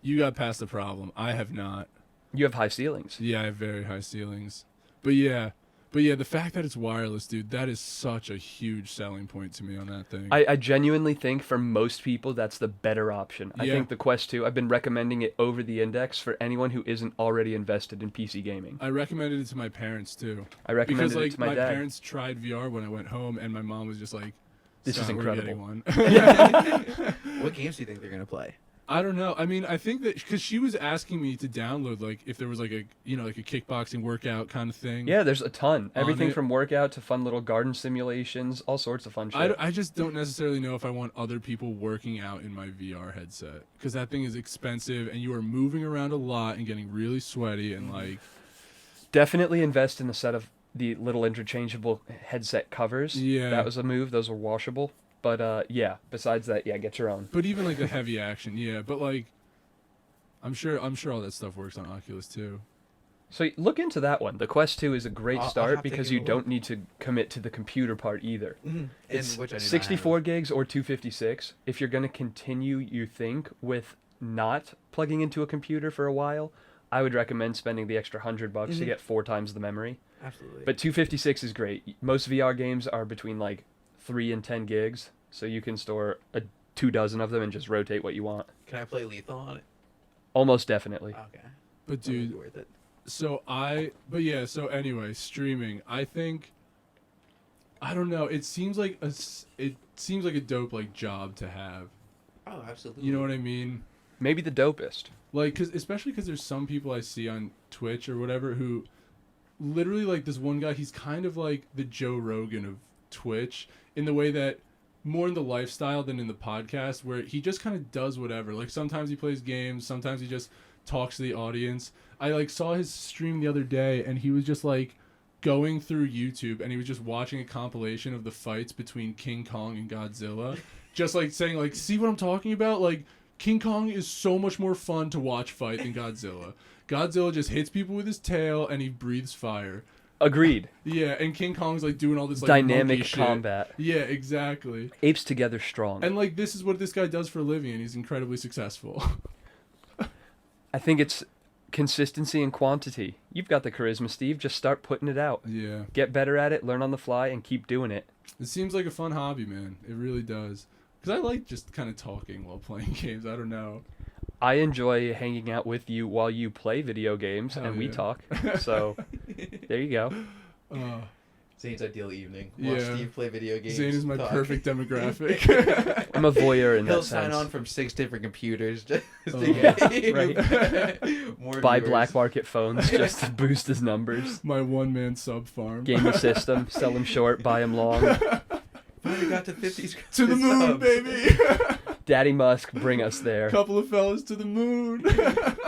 you got past the problem. I have not. You have high ceilings. Yeah, I have very high ceilings. But yeah, the fact that it's wireless, dude, that is such a huge selling point to me on that thing. I genuinely think for most people that's the better option. I Yeah. think the Quest 2, I've been recommending it over the Index for anyone who isn't already invested in PC gaming. I recommended it to my parents too. I recommended Because like it to my dad. parents tried VR when I went home, and my mom was just like, This is "Scott, we're incredible." getting one." What games do you think they're gonna play? I don't know. I mean, I think that because she was asking me to download, like, if there was like a like a kickboxing workout kind of thing. Yeah, there's a ton. Everything it. from workout to fun little garden simulations, all sorts of fun shit. I just don't necessarily know if I want other people working out in my VR headset because that thing is expensive and you are moving around a lot and getting really sweaty and like. Definitely invest in a set of the little interchangeable headset covers. Yeah. That was a move. Those are washable. But yeah, besides that, yeah, get your own. But even like the heavy action, yeah. But like, I'm sure all that stuff works on Oculus too. So look into that one. The Quest 2 is a great I'll start have to because give you it a don't look. need to commit to the computer part either. It's which I do not 64 gigs or 256. If you're going to continue, you think, with not plugging into a computer for a while, I would recommend spending the extra $100 to get 4 times the memory. have. Absolutely. But 256 is great. Most VR games are between like 3 and 10 gigs, so you can store 24 of them and just rotate what you want. Can I play Lethal on it? Almost definitely. Okay. But That'll be dude, worth it. so anyway, streaming. I think. I don't know. It seems like a dope like job to have. Oh, absolutely. You know what I mean? Maybe the dopest. Like, especially because there's some people I see on Twitch or whatever who, literally, like this one guy, he's kind of like the Joe Rogan of Twitch in the way that more in the lifestyle than in the podcast, where he just kind of does whatever. Like sometimes he plays games, sometimes he just talks to the audience. I like saw his stream the other day, and he was just like going through YouTube, and he was just watching a compilation of the fights between King Kong and Godzilla, just like saying like, see what I'm talking about? Like King Kong is so much more fun to watch fight than Godzilla. Godzilla just hits people with his tail and he breathes fire. Agreed. Yeah, and King Kong's like doing all this like Dynamic monkey shit. combat. Yeah, exactly. Apes together strong. And like this is what this guy does for a living, and he's incredibly successful. I think it's consistency and quantity. You've got the charisma, Steve. Just start putting it out. Yeah, Get better at it, learn on the fly, and keep doing it. it seems like a fun hobby, man. It really does. Because I like just kind of talking while playing games. I don't know. I enjoy hanging out with you while you play video games, Hell and we yeah. talk. So, there you go. Zane's ideal evening. Watch Yeah. Steve play video games. Zane is my talk. perfect demographic. I'm a voyeur in He'll that sign sense. on from 6 different computers just Oh. to get Right. more Buy viewers. black market phones just to boost his numbers. My one-man sub farm. Game the system, sell him short, buy him long. Finally got to 50 To the moon, subs. baby. Daddy Musk, bring us there. Couple of fellas to the moon.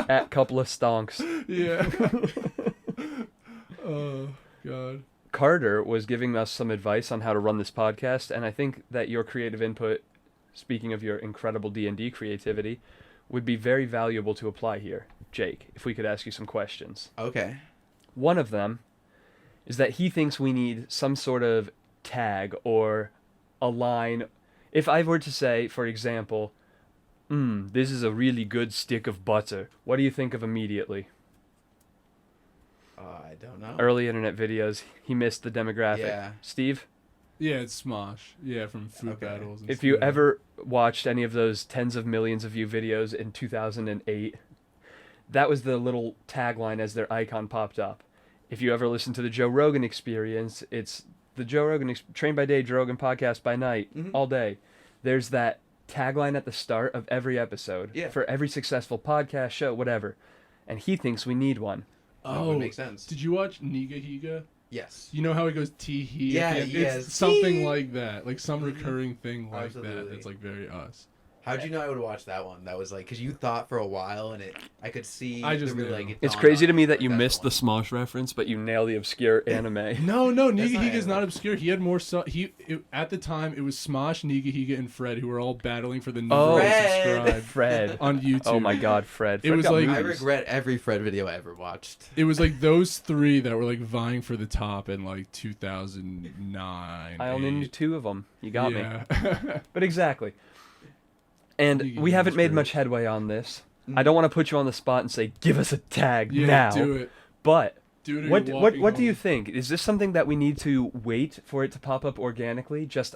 At couple of stonks. Yeah. Oh God. Carter was giving us some advice on how to run this podcast, and I think that your creative input, speaking of your incredible D&D creativity, would be very valuable to apply here. Jake, if we could ask you some questions. Okay. One of them is that he thinks we need some sort of tag or a line. If I were to say, for example, this is a really good stick of butter, what do you think of immediately? I don't know. Early internet videos, he missed the demographic. Yeah. Steve, Yeah, it's Smosh. Yeah, from Food Okay. Battles. And if you stuff. ever watched any of those tens of millions of view videos in 2008, that was the little tagline as their icon popped up. If you ever listen to the Joe Rogan Experience, it's the Joe Rogan Train by Day, Joe Rogan Podcast by Night, all day. There's that tagline at the start of every episode for every successful podcast, show, whatever. And he thinks we need one. That would make sense. Did you watch Niga Higa? Yes. You know how he goes tee hee? Yeah, at the end? yes. It's something Tee. like that, like some recurring thing like that. Absolutely. That's like very us. How'd you know I would watch that one? That was like, because you thought for a while, and I could see. I just the knew. like, it It's dawned crazy on to me you, that like, you that's missed the one. Smosh reference, but you nail the obscure anime. No, That's Niga not Higa's not anime. obscure. He had more. At the time, it was Smosh, Niga Higa, and Fred who were all battling for the number Oh, one Fred. subscribe Fred. on YouTube. Oh my God, Fred. It Fred was got like- I movies. regret every Fred video I ever watched. It was like those three that were like vying for the top in like 2009. I only knew 8. 2 of them. You got me. Yeah. But exactly. And You we can haven't use made great. much headway on this. I don't want to put you on the spot and say, give us a tag Yeah, now. do it. But Do it. or what you're what walking what do you home. think? Is this something that we need to wait for it to pop up organically? Just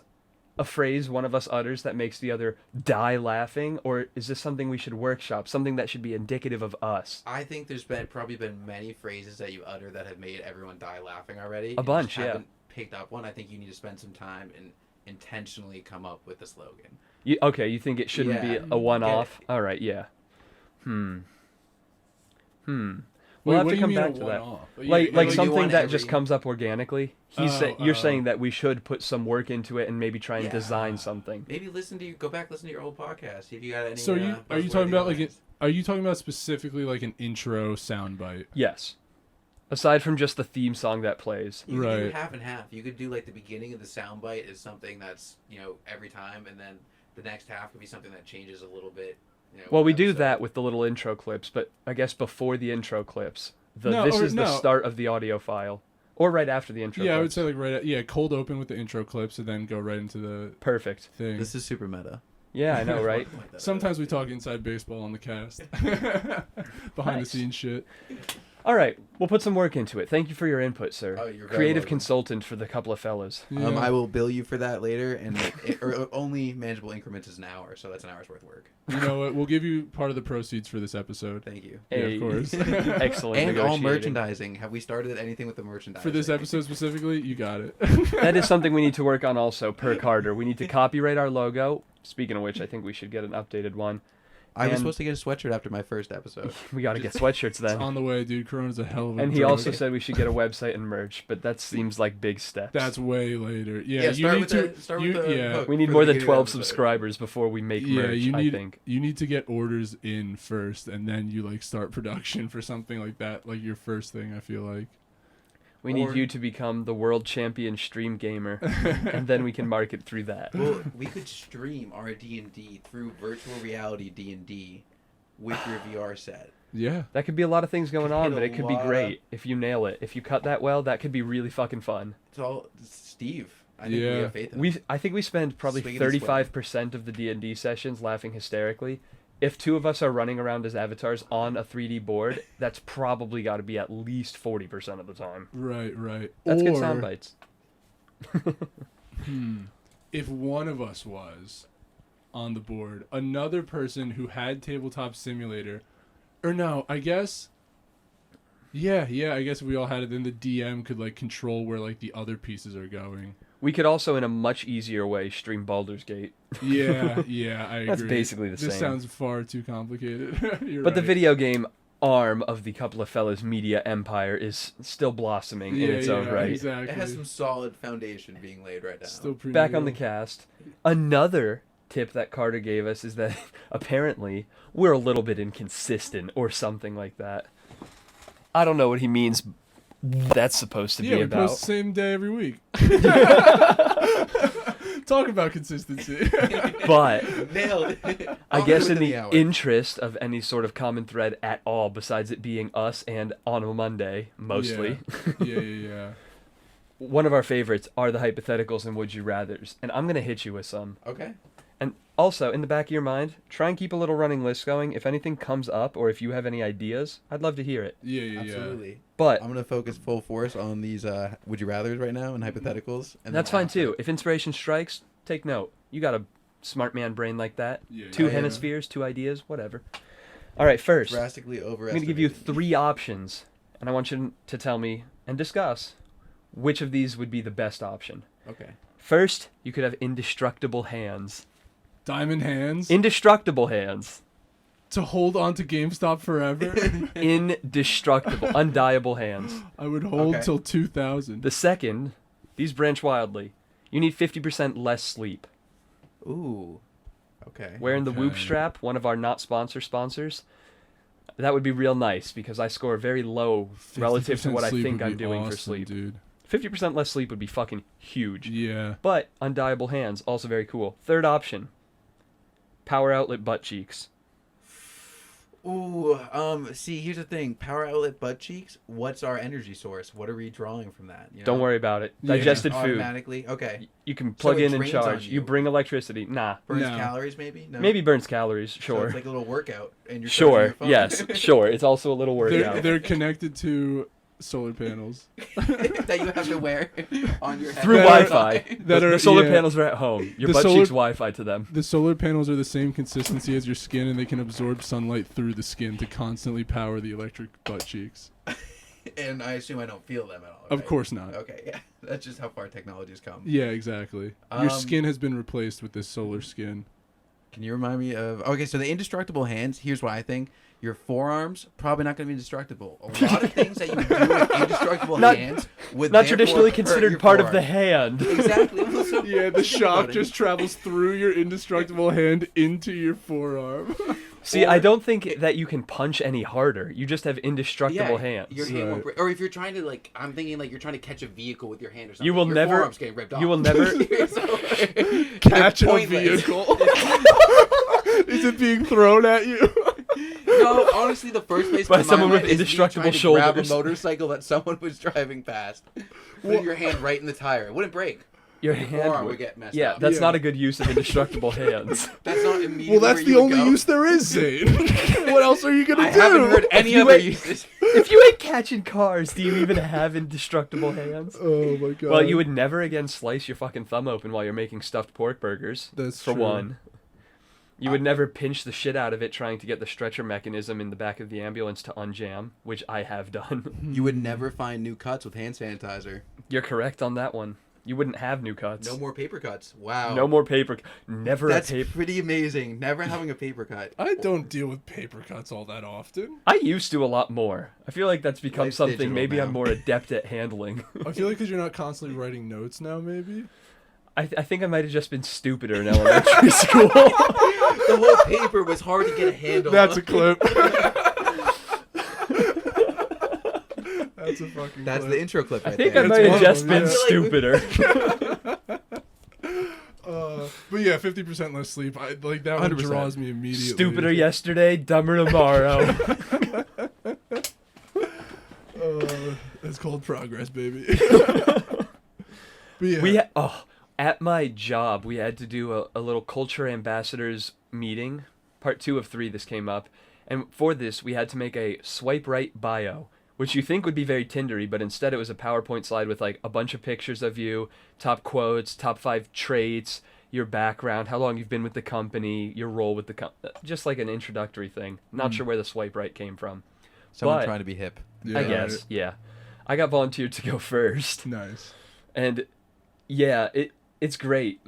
a phrase one of us utters that makes the other die laughing? Or is this something we should workshop? Something that should be indicative of us? I think there's probably been many phrases that you utter that have made everyone die laughing already. A and bunch, just yeah. haven't picked up one. I think you need to spend some time and intentionally come up with a slogan. You think it shouldn't be a one-off? Get it. All right, yeah. Wait, We'll have what to do you come mean a back to that. one-off? Like like you something want that every- just comes up organically. You're saying that we should put some work into it and maybe try and design something. Maybe go back, listen to your old podcast. See if you got any. So are you talking buzzworthy about lines. are you talking about specifically like an intro soundbite? Yes. Aside from just the theme song that plays. You could do Right. half and half. You could do like the beginning of the soundbite is something that's every time, and then the next half could be something that changes a little bit. Well, we do episode. that with the little intro clips, but I guess before the intro clips, No, this or is the no. start of the audio file, or right after the intro. Yeah, I would clips. say like cold open with the intro clips and then go right into the Perfect. thing. This is super meta. Yeah, I know, right? Sometimes we talk inside baseball on the cast. Behind Nice. the scenes shit. All right, we'll put some work into it. Thank you for your input, sir. Oh, you're very Creative welcome. consultant for the couple of fellas. Yeah. I will bill you for that later, and or only manageable increments is an hour, so that's an hour's worth of work. You know what? We'll give you part of the proceeds for this episode. Thank you. Yeah, Hey, of course. Excellent. And all negotiating. merchandising. Have we started anything with the merchandising? For this episode specifically, you got it. That is something we need to work on also, per Carter. We need to copyright our logo. Speaking of which, I think we should get an updated one. I was and- supposed to get a sweatshirt after my first episode. We got to get sweatshirts It's then. on the way, dude. Corona's a hell of a And he drug. also said we should get a website and merch, but that seems like big steps. That's way later. Yeah, Yeah, you start need with to. the- start you, with the yeah, hook. We need For more the than beginning of 12 the episode. subscribers before we make yeah. merch, You I need. think. You need to get orders in first, and then you like start production for something like that, like your first thing. I feel like. We Or- need you to become the world champion stream gamer, and then we can market through that. Well, we could stream our D&D through virtual reality D&D with your VR set. Yeah. That could be a lot of things going Could on, hit but a it could be lot great if you nail it. If you cut that well, that could be really fucking fun. It's all Steve. I think we Yeah. have faith in him. I think we spend probably Swinging and 35% of the D&D sessions laughing hysterically. If two of us are running around as avatars on a 3D board, that's probably got to be at least 40% of the time. Right. That's or, good sound bites. If one of us was on the board, another person who had Tabletop Simulator, or no, I guess. Yeah, I guess if we all had it, then the DM could like control where like the other pieces are going. We could also, in a much easier way, stream Baldur's Gate. Yeah, I agree. That's basically the This same. sounds far too complicated. You're But the right. video game arm of the couple of fellas media empire is still blossoming in its own right. Exactly. It has some solid foundation being laid right now. Still pretty Back on the new. cast, another tip that Carter gave us is that apparently we're a little bit inconsistent or something like that. I don't know what he means that's supposed to Yeah, be we about. post the same day every week. Talk about consistency. But Nailed it. I All guess in within the hour. interest of any sort of common thread at all, besides it being us and on a Monday, mostly, Yeah. one of our favorites are the hypotheticals and would you rathers. And I'm going to hit you with some. Okay. And also, in the back of your mind, try and keep a little running list going. If anything comes up or if you have any ideas, I'd love to hear it. Yeah. Absolutely. But I'm gonna focus full force on these would you rather's right now and hypotheticals. And that's then fine after- too. If inspiration strikes, take note. You got a smart man brain like that. Yeah, Two yeah. hemispheres, two ideas, whatever. All right, first, I'm Drastically going to overestimated. give you 3 options, and I want you to tell me and discuss which of these would be the best option. Okay. First, you could have indestructible hands. Diamond hands Indestructible hands. to hold on to GameStop forever. Indestructible, undiable hands. I would hold Okay. till 2000. The second, these branch wildly. You need 50% less sleep. Ooh. Okay. Wearing the Whoop Okay. strap, one of our not sponsors, that would be real nice because I score very low relative to 50% what I sleep think would I'm be doing for awesome, sleep. dude. 50% less sleep would be fucking huge. Yeah. But undiable hands, also very cool. Third option, power outlet butt cheeks. Ooh. See, here's the thing. Power outlet butt cheeks. What's our energy source? What are we drawing from that? You know? Don't worry about it. Yeah. Digested food. Automatically. Okay. You can plug it in and drains on charge. you. You bring electricity. Nah. Burns No. calories, maybe. No. Maybe burns calories. So Sure. it's like a little workout, and you're charging Sure. your phone. Yes. Sure. It's also a little workout. They're connected to solar panels. that you have to wear on your head. Through That Wi-Fi. that the are- solar yeah. panels are at home. Your The butt solar- cheeks Wi-Fi to them. The solar panels are the same consistency as your skin, and they can absorb sunlight through the skin to constantly power the electric butt cheeks. And I assume I don't feel them at all. Of right? course not. Okay, yeah. That's just how far technology has come. Yeah, exactly. Your Um, skin has been replaced with this solar skin. Can you remind me of? Okay, so the indestructible hands. Here's what I think. Your forearms probably not going to be indestructible. A lot of things that you do with indestructible hands would Not therefore traditionally hurt considered your part of the forearm. hand. Exactly. So Yeah, the shock just travels through your indestructible hand into your forearm. See, I don't think that you can punch any harder. You just have indestructible hands. Your hand won't break. Or if you're trying to like, I'm thinking like you're trying to catch a vehicle with your hand or something. You will your never. forearm's getting ripped off. You will never. Catch a pointless. vehicle. Is it being thrown at you? No, honestly, the first place By in my someone with mind is me indestructible trying to grab shoulders. a motorcycle that someone was driving past. Put your hand right in the tire. It wouldn't break. Your Your hand forearm would would get messed Yeah, up. that's Yeah. not a good use of indestructible hands. That's not immediately. Well, that's where the you would only go. use there is, Zane. What else are you gonna I do? haven't heard any you other ain't- uses. If you ain't catching cars, do you even have indestructible hands? Oh my god. Well, you would never again slice your fucking thumb open while you're making stuffed pork burgers. That's for true. one. You would never pinch the shit out of it trying to get the stretcher mechanism in the back of the ambulance to unjam, which I have done. You would never find new cuts with hand sanitizer. You're correct on that one. You wouldn't have new cuts. No more paper cuts. Wow. No more paper. Never That's a paper. pretty amazing. Never having a paper cut. I don't deal with paper cuts all that often. I used to a lot more. I feel like that's become Life's something digital maybe now. I'm more adept at handling. I feel like because you're not constantly writing notes now, maybe. I think I might have just been stupider in elementary school. The whole paper was hard to get a handle That's on. a clip. That's a fucking That's clip. the intro clip I right think I there. That's might one have of just them, been yeah. stupider. But yeah, 50% less sleep. Like that one 100%. draws me immediately. Stupider yesterday, dumber tomorrow. It's called progress, baby. But yeah. At my job, we had to do a little culture ambassadors meeting. Part 2 of 3, this came up. And for this, we had to make a swipe right bio, which you think would be very Tindery, but instead it was a PowerPoint slide with like a bunch of pictures of you, top quotes, top 5 traits, your background, how long you've been with the company, your role with the company, just like an introductory thing. Not sure where the swipe right came from. Someone but- trying to be hip. Yeah, I guess, yeah. I got volunteered to go first. Nice. And yeah, it's great.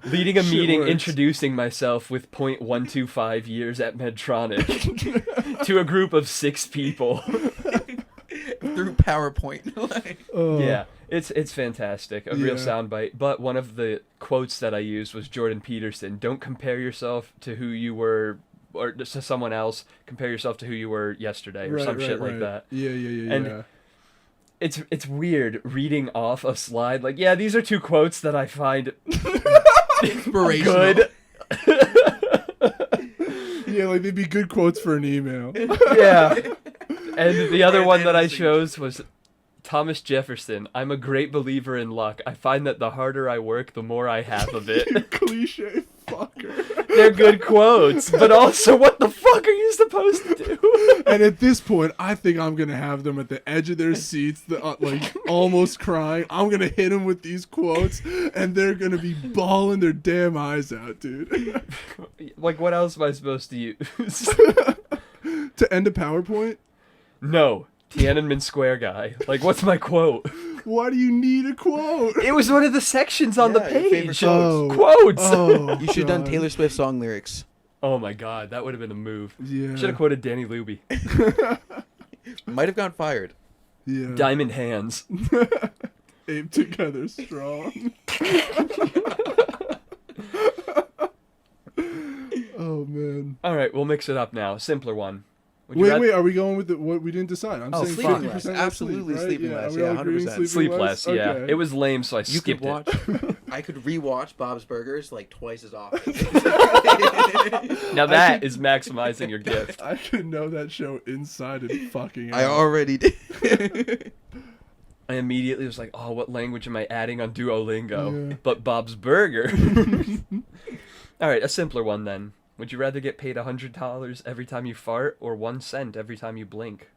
Leading a Shit meeting, works. introducing myself with .125 years at Medtronic to a group of 6 people. Through PowerPoint. Like, Yeah, it's fantastic. A real Yeah. soundbite. But one of the quotes that I used was Jordan Peterson. Don't compare yourself to who you were or to someone else. Compare yourself to who you were yesterday or some shit like that. Yeah, And yeah. It's weird reading off a slide like, yeah, these are 2 quotes that I find inspirational. good. Yeah, like they'd be good quotes for an email. Yeah. And the other Right one there that in I the chose was Thomas Jefferson. I'm a great believer in luck. I find that the harder I work, the more I have of You it. cliche fucker. They're good quotes, but also what the fuck are you supposed to do? And at this point, I think I'm gonna have them at the edge of their seats, like almost crying. I'm gonna hit them with these quotes, and they're gonna be bawling their damn eyes out, dude. Like, what else am I supposed to use? To end a PowerPoint? No. Tiananmen Square guy. Like, what's my quote? Why do you need a quote? It was one of the sections on the Yeah, your favorite page. quotes. Quotes. Oh, You should have done God. Taylor Swift song lyrics. Oh my god, that would have been a move. Yeah. Should have quoted Danny Luby. Might have gotten fired. Yeah. Diamond hands. Aim together strong. Oh man. All right, we'll mix it up now. Simpler one. Would you rather- Wait, are we going with what we didn't decide? I'm Oh, saying sleeping 50% less. less Absolutely sleep, right? sleeping Yeah, less. are we Yeah, all agreeing 100%. Sleep less? less, yeah. Okay. It was lame, so I You skipped could watch. it. I could rewatch Bob's Burgers like twice as often. Now that is maximizing your gift. I could know that show inside and fucking out. I already did. I immediately was like, oh, what language am I adding on Duolingo? Yeah. But Bob's Burger. All right, a simpler one then. Would you rather get paid $100 every time you fart or 1 cent every time you blink?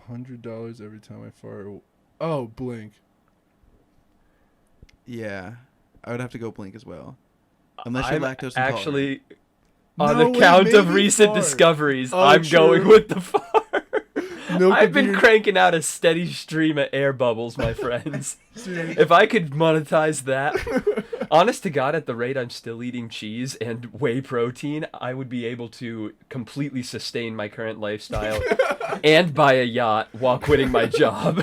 $100 every time I fart. Oh, blink. Yeah, I would have to go blink as well. Unless you're I'm lactose intolerant. actually, on No, account maybe of recent fart. discoveries, Oh, I'm going true. with the fart. Milk I've a been beer- cranking out a steady stream of air bubbles, my friends. If I could monetize that, Honest to God, at the rate I'm still eating cheese and whey protein, I would be able to completely sustain my current lifestyle and buy a yacht while quitting my job.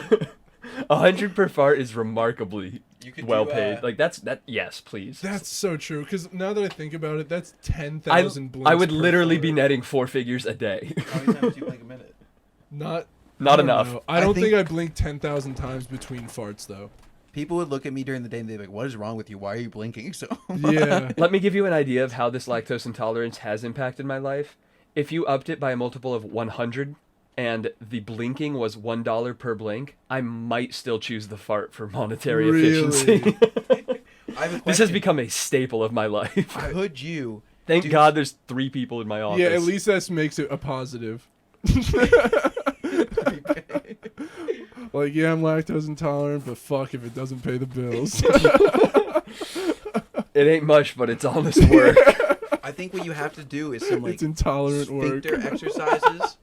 100 per fart is remarkably well paid. Like that's that. Yes, please. That's so true. Because now that I think about it, that's 10,000 blinks. I would per literally fart. be netting 4 figures a day. How many times do you blink a minute? Not don't enough. know. I don't think I blink 10,000 times between farts though. People would look at me during the day and they'd be like, "What is wrong with you? Why are you blinking so much?" Yeah. Let me give you an idea of how this lactose intolerance has impacted my life. If you upped it by a multiple of 100 and the blinking was $1 per blink, I might still choose the fart for monetary efficiency. I have a This has question. become a staple of my life. Could you? Thank do- God there's 3 people in my office. Yeah, at least that makes it a positive. Like, yeah, I'm lactose intolerant, but fuck if it doesn't pay the bills. It ain't much, but it's honest work. I think what you have to do is some like It's intolerant work. sphincter exercises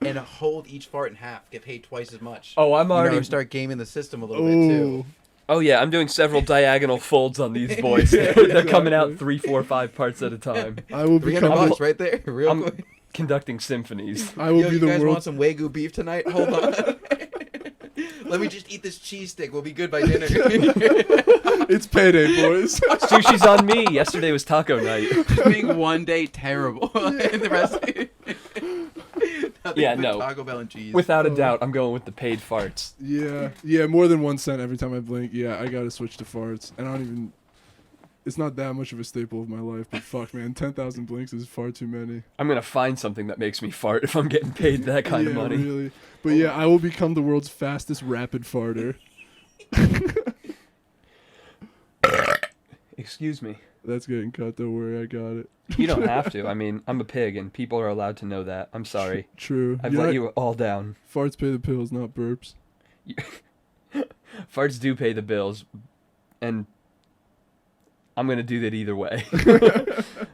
and hold each fart in half. Get paid twice as much. Oh, I'm You know, already... start gaming the system a little bit too. Ooh. Oh, yeah, I'm doing several diagonal folds on these boys. They're coming out 3, 4, 5 parts at a time. I will become $300 the, right there, real I'm quick. conducting symphonies. I will Yo, be you the guys want world's some Wagyu beef tonight? Hold on. Let me just eat this cheese stick. We'll be good by dinner. It's payday, boys. Sushi's on me. Yesterday was taco night. Just being one day terrible, and the rest. Nothing Yeah, but no. Taco Bell and cheese. Without a doubt, I'm going with the paid farts. Yeah, more than 1 cent every time I blink. Yeah, I gotta switch to farts. And I don't even... It's not that much of a staple of my life, but fuck, man, 10,000 blinks is far too many. I'm going to find something that makes me fart if I'm getting paid that kind of Yeah, money. really. But yeah, I will become the world's fastest rapid farter. Excuse me. That's getting cut, don't worry, I got it. You don't have to. I mean, I'm a pig, and people are allowed to know that. I'm sorry. True. I've You're let not- you all down. Farts pay the pills, not burps. Farts do pay the bills, and I'm going to do that either way.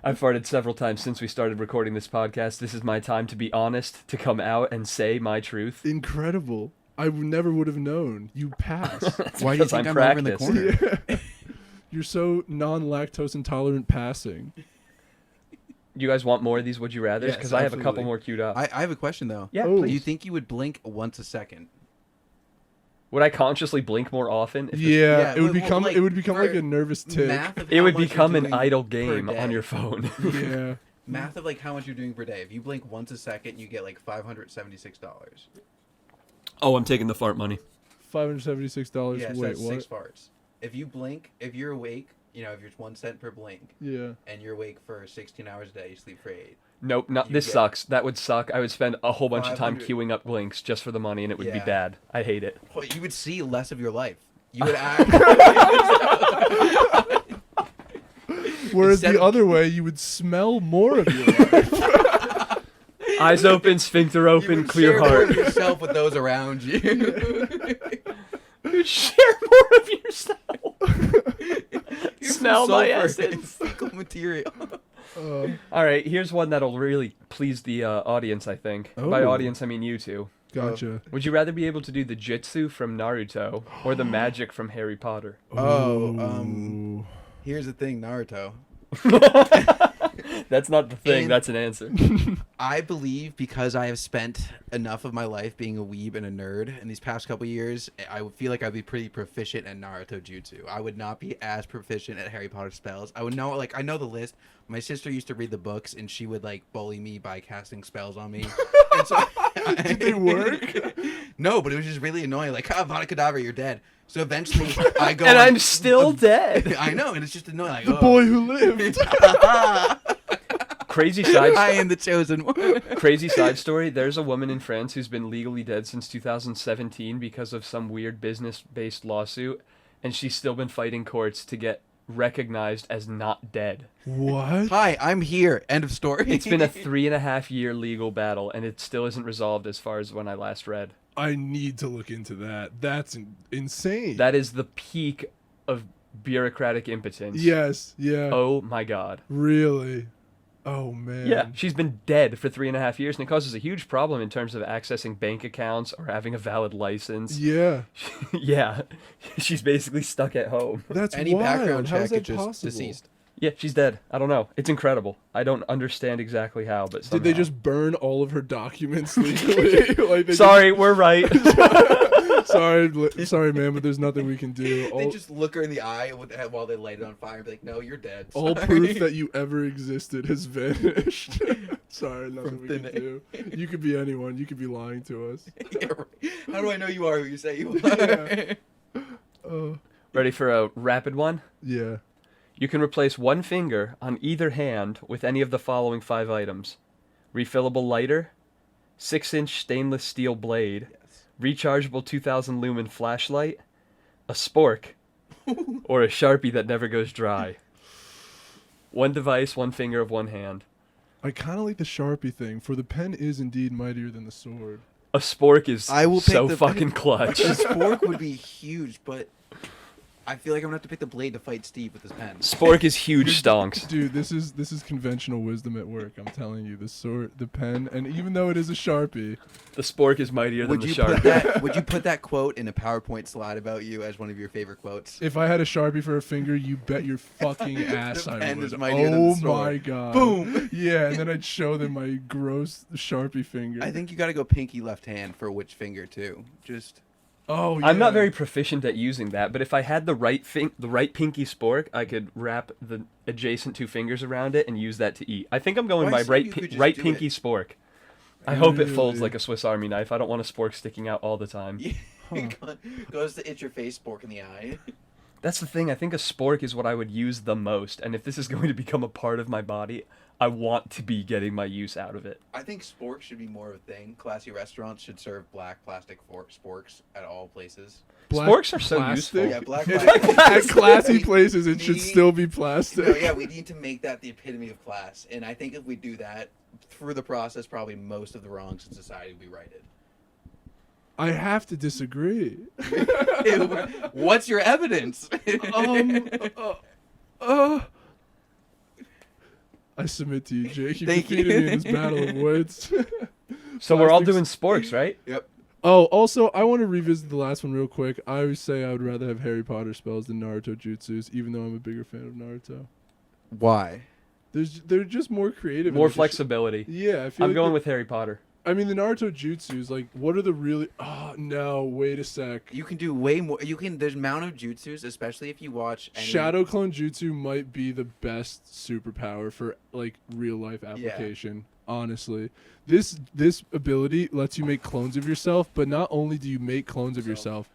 I've farted several times since we started recording this podcast. This is my time to be honest, to come out and say my truth. Incredible. Never would have known. You passed. Why do you because think I'm I'm over in the practiced. corner? Yeah. You're so non-lactose intolerant passing. You guys want more of these Would You Rathers? Yes, Because I have a couple absolutely. more queued up. I have a question though. Yeah, Oh. Do please. you think you would blink once a second? Would I consciously blink more often? If Yeah, it would well, become like, it would become for like a nervous tick. Math of It how would much you're become an doing idle per game day. on your phone. Yeah. Math of like how much you're doing per day. If you blink once a second, you get like $576. Oh, I'm taking the fart money. $576. Yeah, so Wait, that's what? 6 farts. If you blink, if you're awake, you know, if you're 1 cent per blink, Yeah. and you're awake for 16 hours a day, you sleep for 8. Nope, not You this get- sucks. That would suck. I would spend a whole bunch of time 500 queuing up blinks just for the money, and it would be Yeah. bad. I hate it. Well, you would see less of your life. You would act. Whereas Instead the of- other way, you would smell more of your life. Eyes open, sphincter you open, would clear share more heart. of yourself with those around you. You share more of yourself. Here's Smell some my sulfur essence. and fecal material. All right, here's one that'll really please the audience, I think. By Oh. audience, I mean you two. Gotcha. Would you rather be able to do the jutsu from Naruto or the magic from Harry Potter? Ooh. Here's the thing, Naruto. That's not the thing, And- that's an answer. I believe because I have spent enough of my life being a weeb and a nerd in these past couple years, I would feel like I'd be pretty proficient at Naruto jutsu. I would not be as proficient at Harry Potter spells. I would know, like, I know the list. My sister used to read the books, and she would, like, bully me by casting spells on me. And so, Did they work? No, but it was just really annoying. Like, Vada Kedavra, you're dead. So eventually, I go And on- I'm still dead. I know, and it's just annoying. Like, The boy who lived. Crazy side I am the chosen one. Crazy side story. There's a woman in France who's been legally dead since 2017 because of some weird business-based lawsuit, and she's still been fighting courts to get recognized as not dead. What? Hi, I'm here. End of story. It's been a 3.5-year legal battle, and it still isn't resolved as far as when I last read. I need to look into that. That's insane. That is the peak of bureaucratic impotence. Yes. Yeah. Oh my god. Really. Oh man. Yeah, she's been dead for 3.5 years, and it causes a huge problem in terms of accessing bank accounts or having a valid license. Yeah. Yeah, she's basically stuck at home. That's Any wild. background How check, is that it's just possible? deceased. Yeah, she's dead. I don't know. It's incredible. I don't understand exactly how, but somehow. Did they just burn all of her documents legally? Like they Sorry, we're right. sorry, man, but there's nothing we can do. They just look her in the eye while they light it on fire and be like, no, you're dead. All Sorry. proof that you ever existed has vanished. Sorry, nothing From we can thin do. You could be anyone. You could be lying to us. Yeah, right. How do I know you are who you say you are? Yeah. Ready for a rapid one? Yeah. You can replace one finger on either hand with any of the following 5 items: refillable lighter, 6-inch stainless steel blade, Yes. rechargeable 2000 lumen flashlight, a spork, or a Sharpie that never goes dry. One device, one finger of one hand. I kind of like the Sharpie thing, for the pen is indeed mightier than the sword. A spork is I will pick so the- fucking clutch. The spork would be huge, but I feel like I'm gonna have to pick the blade to fight Steve with his pen. Spork is huge stonks. Dude, this is conventional wisdom at work. I'm telling you, the sword, the pen, and even though it is a Sharpie, The spork is mightier than Would the you Sharpie. put that? Would you put that quote in a PowerPoint slide about you as one of your favorite quotes? if I had a Sharpie for a finger, you bet your fucking ass The I pen would. is mightier than the Oh sword. my god. Boom. Yeah, and then I'd show them my gross Sharpie finger. I think you got to go pinky left hand for which finger too. Just Oh yeah. I'm not very proficient at using that, but if I had the right pinky spork, I could wrap the adjacent 2 fingers around it and use that to eat. I think I'm going Why my say right you could just right do pinky it? spork. I hope it folds Really? like a Swiss Army knife. I don't want a spork sticking out all the time. goes to itch your face, spork in the eye. That's the thing. I think a spork is what I would use the most, and if this is going to become a part of my body, I want to be getting my use out of it. I think sporks should be more of a thing. Classy restaurants should serve black plastic sporks at all places. Sporks are so plastic? useful. Yeah, black At plastic. classy We places, it should need- still be plastic. No, yeah, we need to make that the epitome of class. And I think if we do that, through the process, probably most of the wrongs in society will be righted. I have to disagree. What's your evidence? I submit to you, Jake. You Thank defeated you. me in this battle of wits. So we're all Plastics. doing sporks, right? Yep. Oh, also, I want to revisit the last one real quick. I always say I would rather have Harry Potter spells than Naruto jutsus, even though I'm a bigger fan of Naruto. Why? They're just more creative. More and flexibility. Yeah, I feel I'm like going with Harry Potter. I mean, the Naruto jutsus, like, what are the really? Oh no! Wait a sec. You can do way more. You can. There's amount of jutsus, especially if you watch. Any, Shadow clone jutsu might be the best superpower for like real life application. Honestly, this ability lets you make clones of yourself, but not only do you make clones of yourself,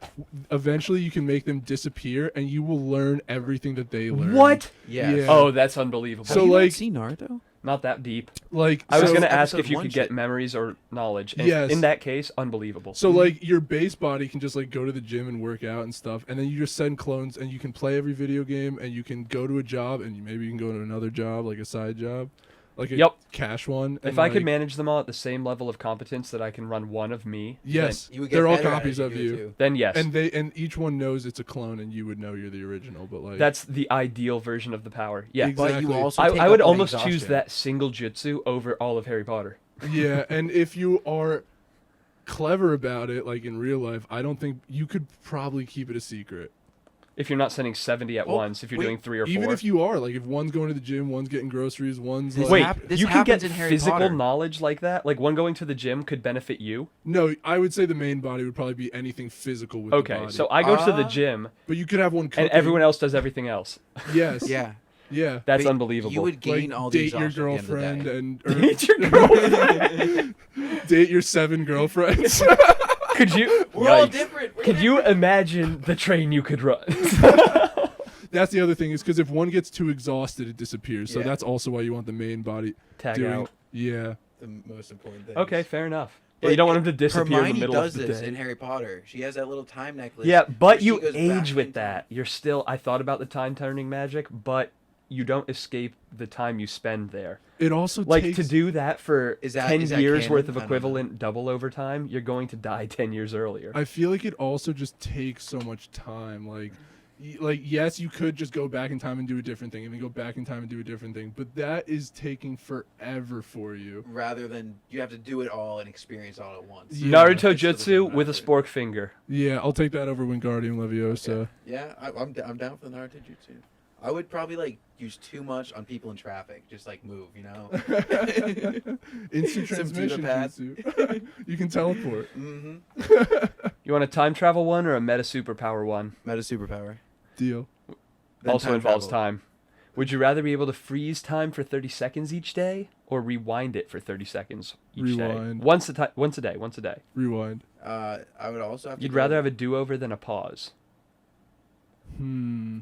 eventually you can make them disappear, and you will learn everything that they learn. What? Yes. Yeah. Oh, that's unbelievable. So, like- see Naruto? Not that deep. Like I was so- going to ask episode if you one could get shit. memories or knowledge. And Yes. in that case, unbelievable. So like your base body can just like go to the gym and work out and stuff, and then you just send clones, and you can play every video game, and you can go to a job, and maybe you can go to another job, like a side job, like a Yep. cash one. And If I could like- manage them all at the same level of competence that I can run one of me, yes, You would get they're all better at it copies if of do it you, too. then yes. and each one knows it's a clone, and you would know you're the original. But like That's the ideal version of the power. Yeah. Exactly. But you also. I, take I would up on almost choose exhaustion. that single jutsu over all of Harry Potter. yeah, and if you are clever about it, like in real life, I don't think you could probably keep it a secret. If you're not sending 70 at Well, once, if you're wait, doing 3 or 4. Even if you are, like, if one's going to the gym, one's getting groceries, one's This like, Wait, this you can get happens in Harry physical Potter. knowledge like that? Like one going to the gym could benefit you? no, I would say the main body would probably be anything physical with the Okay, body. so I go to the Ah. gym But you could have one cooking. and everyone else does everything else. Yes. Yeah. Yeah. That's But unbelievable. You would gain Like all the date your exhaustion at the end of the girlfriend day. and Date your girlfriend. date your 7 girlfriends. Could you? We're all Yikes. different. Could you imagine the train you could run? That's the other thing is because if one gets too exhausted, it disappears. So Yeah. that's also why you want the main body Tag doing. out. Yeah. The most important thing. Okay, fair enough. Yeah, But you don't want him to disappear Hermione in the middle does of the this day. in Harry Potter. She has that little time necklace. Yeah, where but she you goes back age in with time. that. You're still. I thought about the time turning magic, but you don't escape the time you spend there. It also Like takes to do that for Is that- 10 is that years canon? worth of I don't know. equivalent double overtime, you're going to die 10 years earlier. I feel like it also just takes so much time. Like like, yes, you could just go back in time and do a different thing, and then go back in time and do a different thing, but that is taking forever for you. Rather than you have to do it all and experience all at once. Yeah. Naruto It's still the jutsu same with a effort. spork finger. Yeah, I'll take that over Wingardium Leviosa. Yeah, I'm down for the Naruto jutsu. I would probably like use too much on people in traffic. Just like move, you know. Instant Some transmission Buddha jutsu. You can teleport. Mm-hmm. You want a time travel one or a meta superpower one? Meta superpower. Deal. Then Also time involves travel. time. Would you rather be able to freeze time for 30 seconds each day or rewind it for 30 seconds each day? Rewind. Once a day. Rewind. I would also have to. You'd go- rather have a do-over than a pause.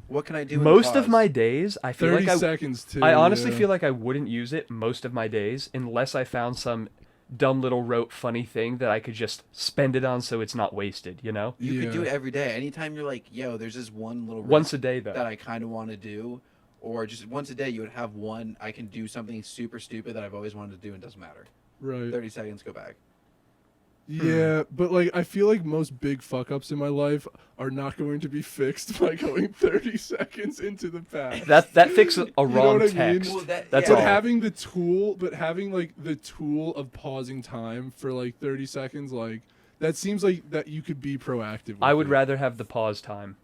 What can I do? in Most the of pause? my days, I feel 30 like seconds, too. I honestly yeah. feel like I wouldn't use it most of my days unless I found some dumb little rote funny thing that I could just spend it on so it's not wasted, you know? You could do Yeah. it every day. Anytime you're like, yo, there's this one little Once a risk day, that though. I kind of want to do, or just once a day, you would have one. I can do something super stupid that I've always wanted to do and doesn't matter. Right. 30 seconds, go back. Yeah, but like I feel like most big fuck ups in my life are not going to be fixed by going 30 seconds into the past. That fixes a know wrong what I mean? text. Well, that- That's yeah. But all. having the tool of pausing time for like 30 seconds, like that seems like that you could be proactive with I would it. rather have the pause time.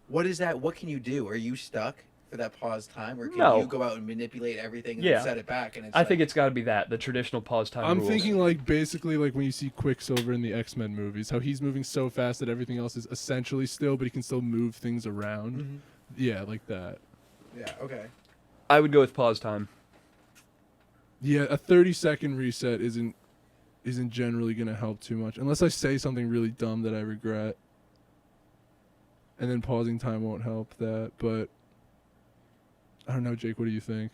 What is that? What can you do? Are you stuck for that pause time, or can No. you go out and manipulate everything and Yeah. set it back? And it's I think it's got to be the traditional pause time I'm rules. thinking like basically like when you see Quicksilver in the X-Men movies, how he's moving so fast that everything else is essentially still, but he can still move things around. Mhm. Yeah, like that. Yeah. Okay. I would go with pause time. Yeah, a 30-second reset isn't generally going to help too much unless I say something really dumb that I regret. And then pausing time won't help that, but I don't know, Jake, what do you think?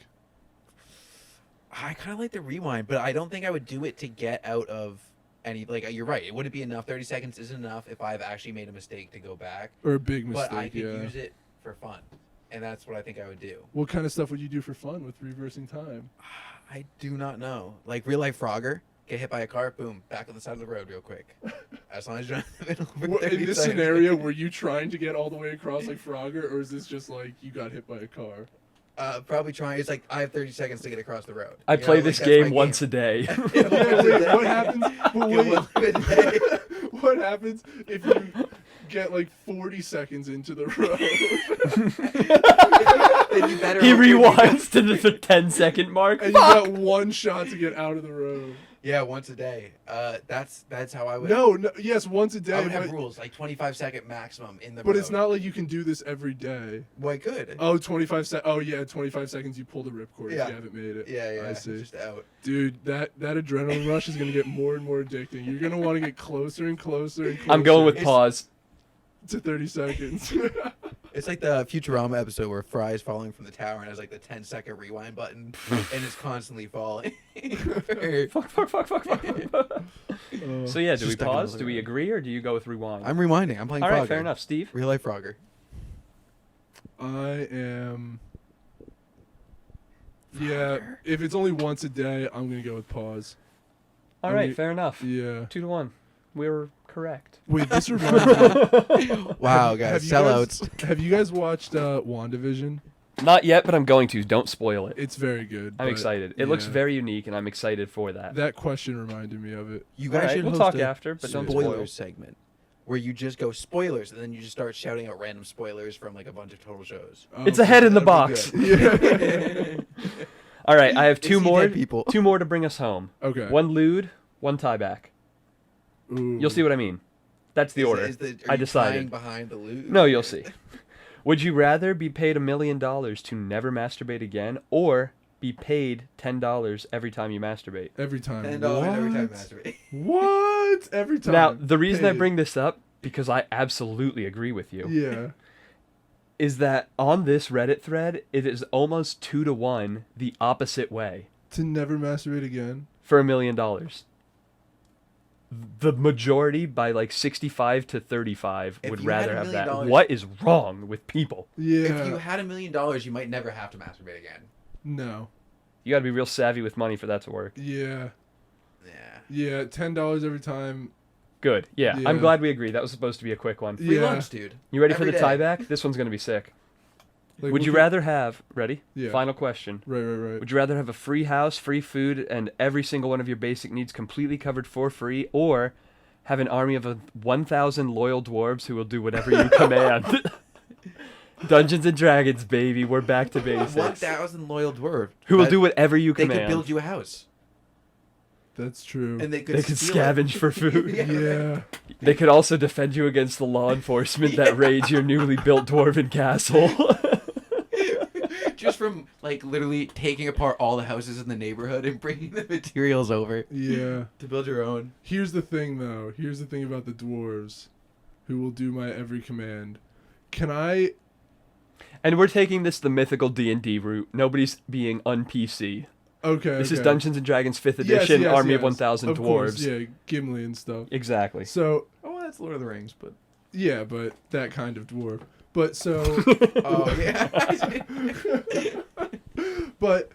I kind of like the rewind, but I don't think I would do it to get out of any. Like you're right, it wouldn't be enough. 30 seconds isn't enough if I've actually made a mistake to go back. Or a big mistake, But I could yeah. use it for fun, and that's what I think I would do. What kind of stuff would you do for fun with reversing time? I do not know. Like real life Frogger, get hit by a car, boom, back on the side of the road real quick. As long as you're not in the middle for What, 30 in this seconds. scenario, were you trying to get all the way across like Frogger, or is this just like you got hit by a car? Probably trying. It's like I have 30 seconds to get across the road. I You know, play like, this that's game my once a day. Yeah, wait, what happens? But Get wait, one good day. what happens if you get like 40 seconds into the road Then you better He hope you- rewinds to the 10-second mark. and you got one shot to get out of the road? Yeah, once a day. That's how I would. No, yes, once a I day, would have but, rules like 25-second maximum in the. but it's road. not like you can do this every day. Well, I could. Oh, 25 Oh yeah, 25 seconds. You pull the ripcord Yeah. if you haven't made it. Yeah, I see. Just out. Dude, that adrenaline rush is gonna get more and more addicting. You're gonna want to get closer and closer and closer. I'm going with It's- pause. to 30 seconds. It's like the Futurama episode where Fry is falling from the tower and has like the 10-second rewind button and is constantly falling. Fuck. So yeah, do we Just stuck in pause? the Do we road. agree, or do you go with rewind? I'm rewinding. I'm playing All right, Frogger. fair enough. Steve? Real life Frogger. I am. Yeah, if it's only once a day, I'm gonna go with pause. All I right, mean- fair enough. Yeah. 2-1. We were correct. Wait, this reminds me. Wow, guys, have you sellouts. Have you guys watched WandaVision? Not yet, but I'm going to. Don't spoil it. It's very good. I'm but, excited. It looks yeah. very unique, and I'm excited for that. That question reminded me of it. You All guys right, should we'll host talk a after, but don't spoilers spoil. segment where you just go spoilers and then you just start shouting out random spoilers from like a bunch of total shows. It's a head in the That'd be box. good. Yeah. All right, I have two See more. dead people. Two more to bring us home. Okay. One lewd, one tieback. Ooh. You'll see what I mean. That's the order. Are I you decided. tying behind the loot? No, you'll see. Would you rather be paid $1 million to never masturbate again, or be paid $10 every time you masturbate? Every time. $10 every time you What? masturbate. What? Every time. Now, the reason I Paid. bring this up, because I absolutely agree with you, Yeah. is that on this Reddit thread, it is almost 2-1 the opposite way To never masturbate again. for $1 million. The majority, by like 65 to 35, If would you had rather $1 have million that. What is wrong with people? Yeah. If you had $1 million, you might never have to masturbate again. No. You gotta be real savvy with money for that to work. Yeah. Yeah. Yeah. $10 every time. Good. Yeah, Yeah. I'm glad we agree. That was supposed to be a quick one. Free Yeah. lunch, dude. You ready Every for the day. tieback? This one's gonna be sick. Like, Would we you could- rather have, ready? Yeah. Final question. Right. Would you rather have a free house, free food, and every single one of your basic needs completely covered for free, or have an army of 1,000 loyal dwarves who will do whatever you command? Dungeons and Dragons, baby. We're back to basics. 1,000 loyal dwarf. Who will do whatever you They command. could build you a house, That's true. and they could They could steal scavenge it. for food. Yeah. They could also defend you against the law enforcement that raids your newly built dwarven castle. Just from like literally taking apart all the houses in the neighborhood and bringing the materials over Yeah. to build your own. Here's the thing, though. Here's the thing about the dwarves, who will do my every command. Can I? And we're taking this the mythical D&D route. Nobody's being un-PC. Okay. This is okay. Dungeons and Dragons 5th Yes, edition, yes, Army of yes. 1,000 Of dwarves. course, yeah, Gimli and stuff. Exactly. So Oh, well, that's Lord of the Rings, but yeah, but that kind of dwarf. But so, oh yeah. but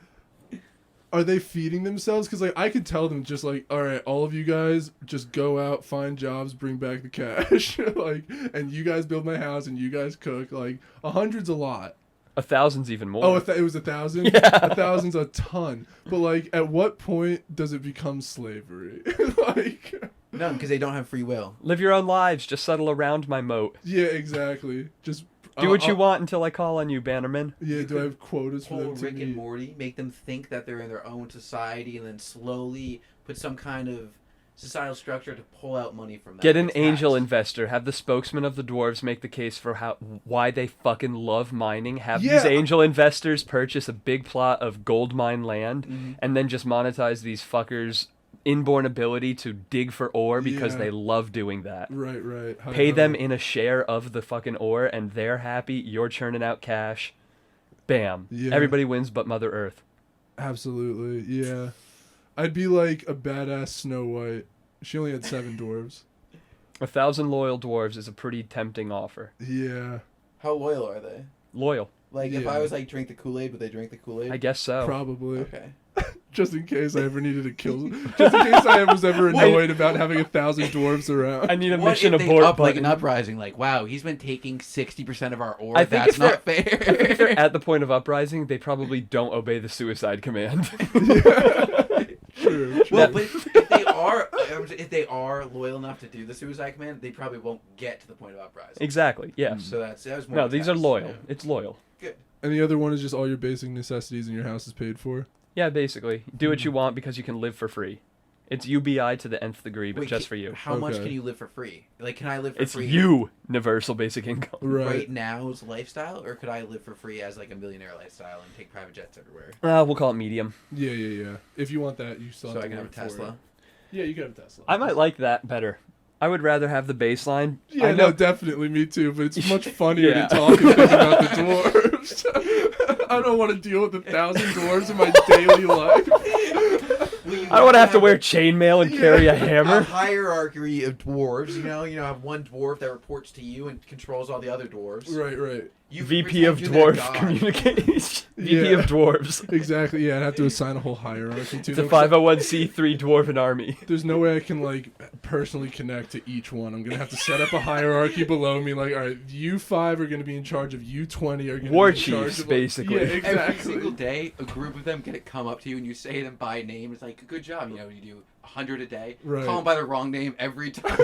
are they feeding themselves? Because like I could tell them just like, all right, all of you guys just go out, find jobs, bring back the cash, like, and you guys build my house and you guys cook. Like 100's a lot. 1,000's even more. Oh, it was 1,000. Yeah. 1,000's a ton. But like, at what point does it become slavery? Like, No, because they don't have free will. Live your own lives. Just settle around my moat. yeah, exactly. Just Do what you want until I call on you, Bannerman. Yeah, do I have quotas for Pull them to Rick and meet? Morty, make them think that they're in their own society, and then slowly put some kind of societal structure to pull out money from them. Get an It's angel taxed. investor. Have the spokesman of the dwarves make the case for why they fucking love mining. Have Yeah. these angel investors purchase a big plot of gold mine land, Mhm. and then just monetize these fuckers' inborn ability to dig for ore because Yeah. they love doing that. Right. Pay them in a share of the fucking ore, and they're happy. You're churning out cash. Bam. Yeah. Everybody wins but Mother Earth. Absolutely, yeah. I'd be like a badass Snow White. She only had 7 dwarves. 1,000 loyal dwarves is a pretty tempting offer. Yeah, How loyal are they? Loyal. Like, if Yeah. I was like, drink the Kool-Aid, would they drink the Kool-Aid? I guess so. probably. Okay. Just in case I ever needed to kill. Just in case I was ever annoyed about having 1,000 dwarves around. I need a What mission if they abort up like an button. uprising? Like, wow, he's been taking 60% of our ore. I think That's if not if they're fair. at the point of uprising, they probably don't obey the suicide command. True. Well, but if they are loyal enough to do the suicide command, they probably won't get to the point of uprising. Exactly. Yes. So that was more. No, of a these are test, loyal. yeah. It's loyal. Good. And the other one is just all your basic necessities and your house is paid for. Yeah, basically. Do what you want because you can live for free. It's UBI to the nth degree, but Wait, just for you. How much Okay. can you live for free? Like, can I live for It's free? universal basic income. Right. Now's lifestyle, or could I live for free as like a millionaire lifestyle and take private jets everywhere? We'll call it medium. Yeah. If you want that, you still So have I to can have a work for Tesla. it. Yeah, you can have a Tesla. I might like that better. I would rather have the baseline. Yeah, I know. no, definitely, me too. But it's much funnier Yeah. to talk and think about the dwarves. I don't want to deal with 1,000 dwarves in my daily life. I don't want to have to wear chainmail and carry a a hammer. hierarchy of dwarves. You know, have one dwarf that reports to you and controls all the other dwarves. Right. You VP of pretend you're their Dwarf god. Communication. VP Yeah. of Dwarves. Exactly. Yeah, I'd have to assign a whole hierarchy to It's a them. 501c3 dwarven army. There's no way I can like personally connect to each one. I'm gonna have to set up a hierarchy below me. Like, all right, you 5 are gonna be in charge of you 20 are gonna War be in charge chiefs, of, basically. Yeah, Every exactly. single day, a group of them gonna come up to you and you say them by name. It's like, good job. You know, you do 100 a day. Right. Call them by the wrong name every time.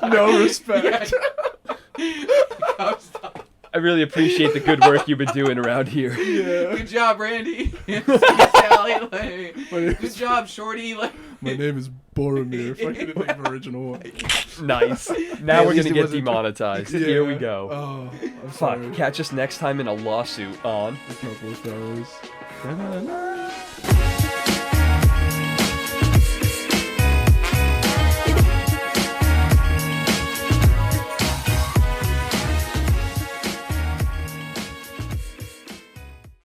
No respect. Oh, stop. I really appreciate the good work you've been doing around here. Yeah. Good job, Randy. Sally, like, My name good is- job, Shorty. Like, My name is Boromir. If I could think of an original one. Nice. Now At we're least gonna it get wasn't- demonetized. Yeah. Here we go. Oh, I'm Fuck. sorry. Catch us next time in a lawsuit on. A couple of fellas.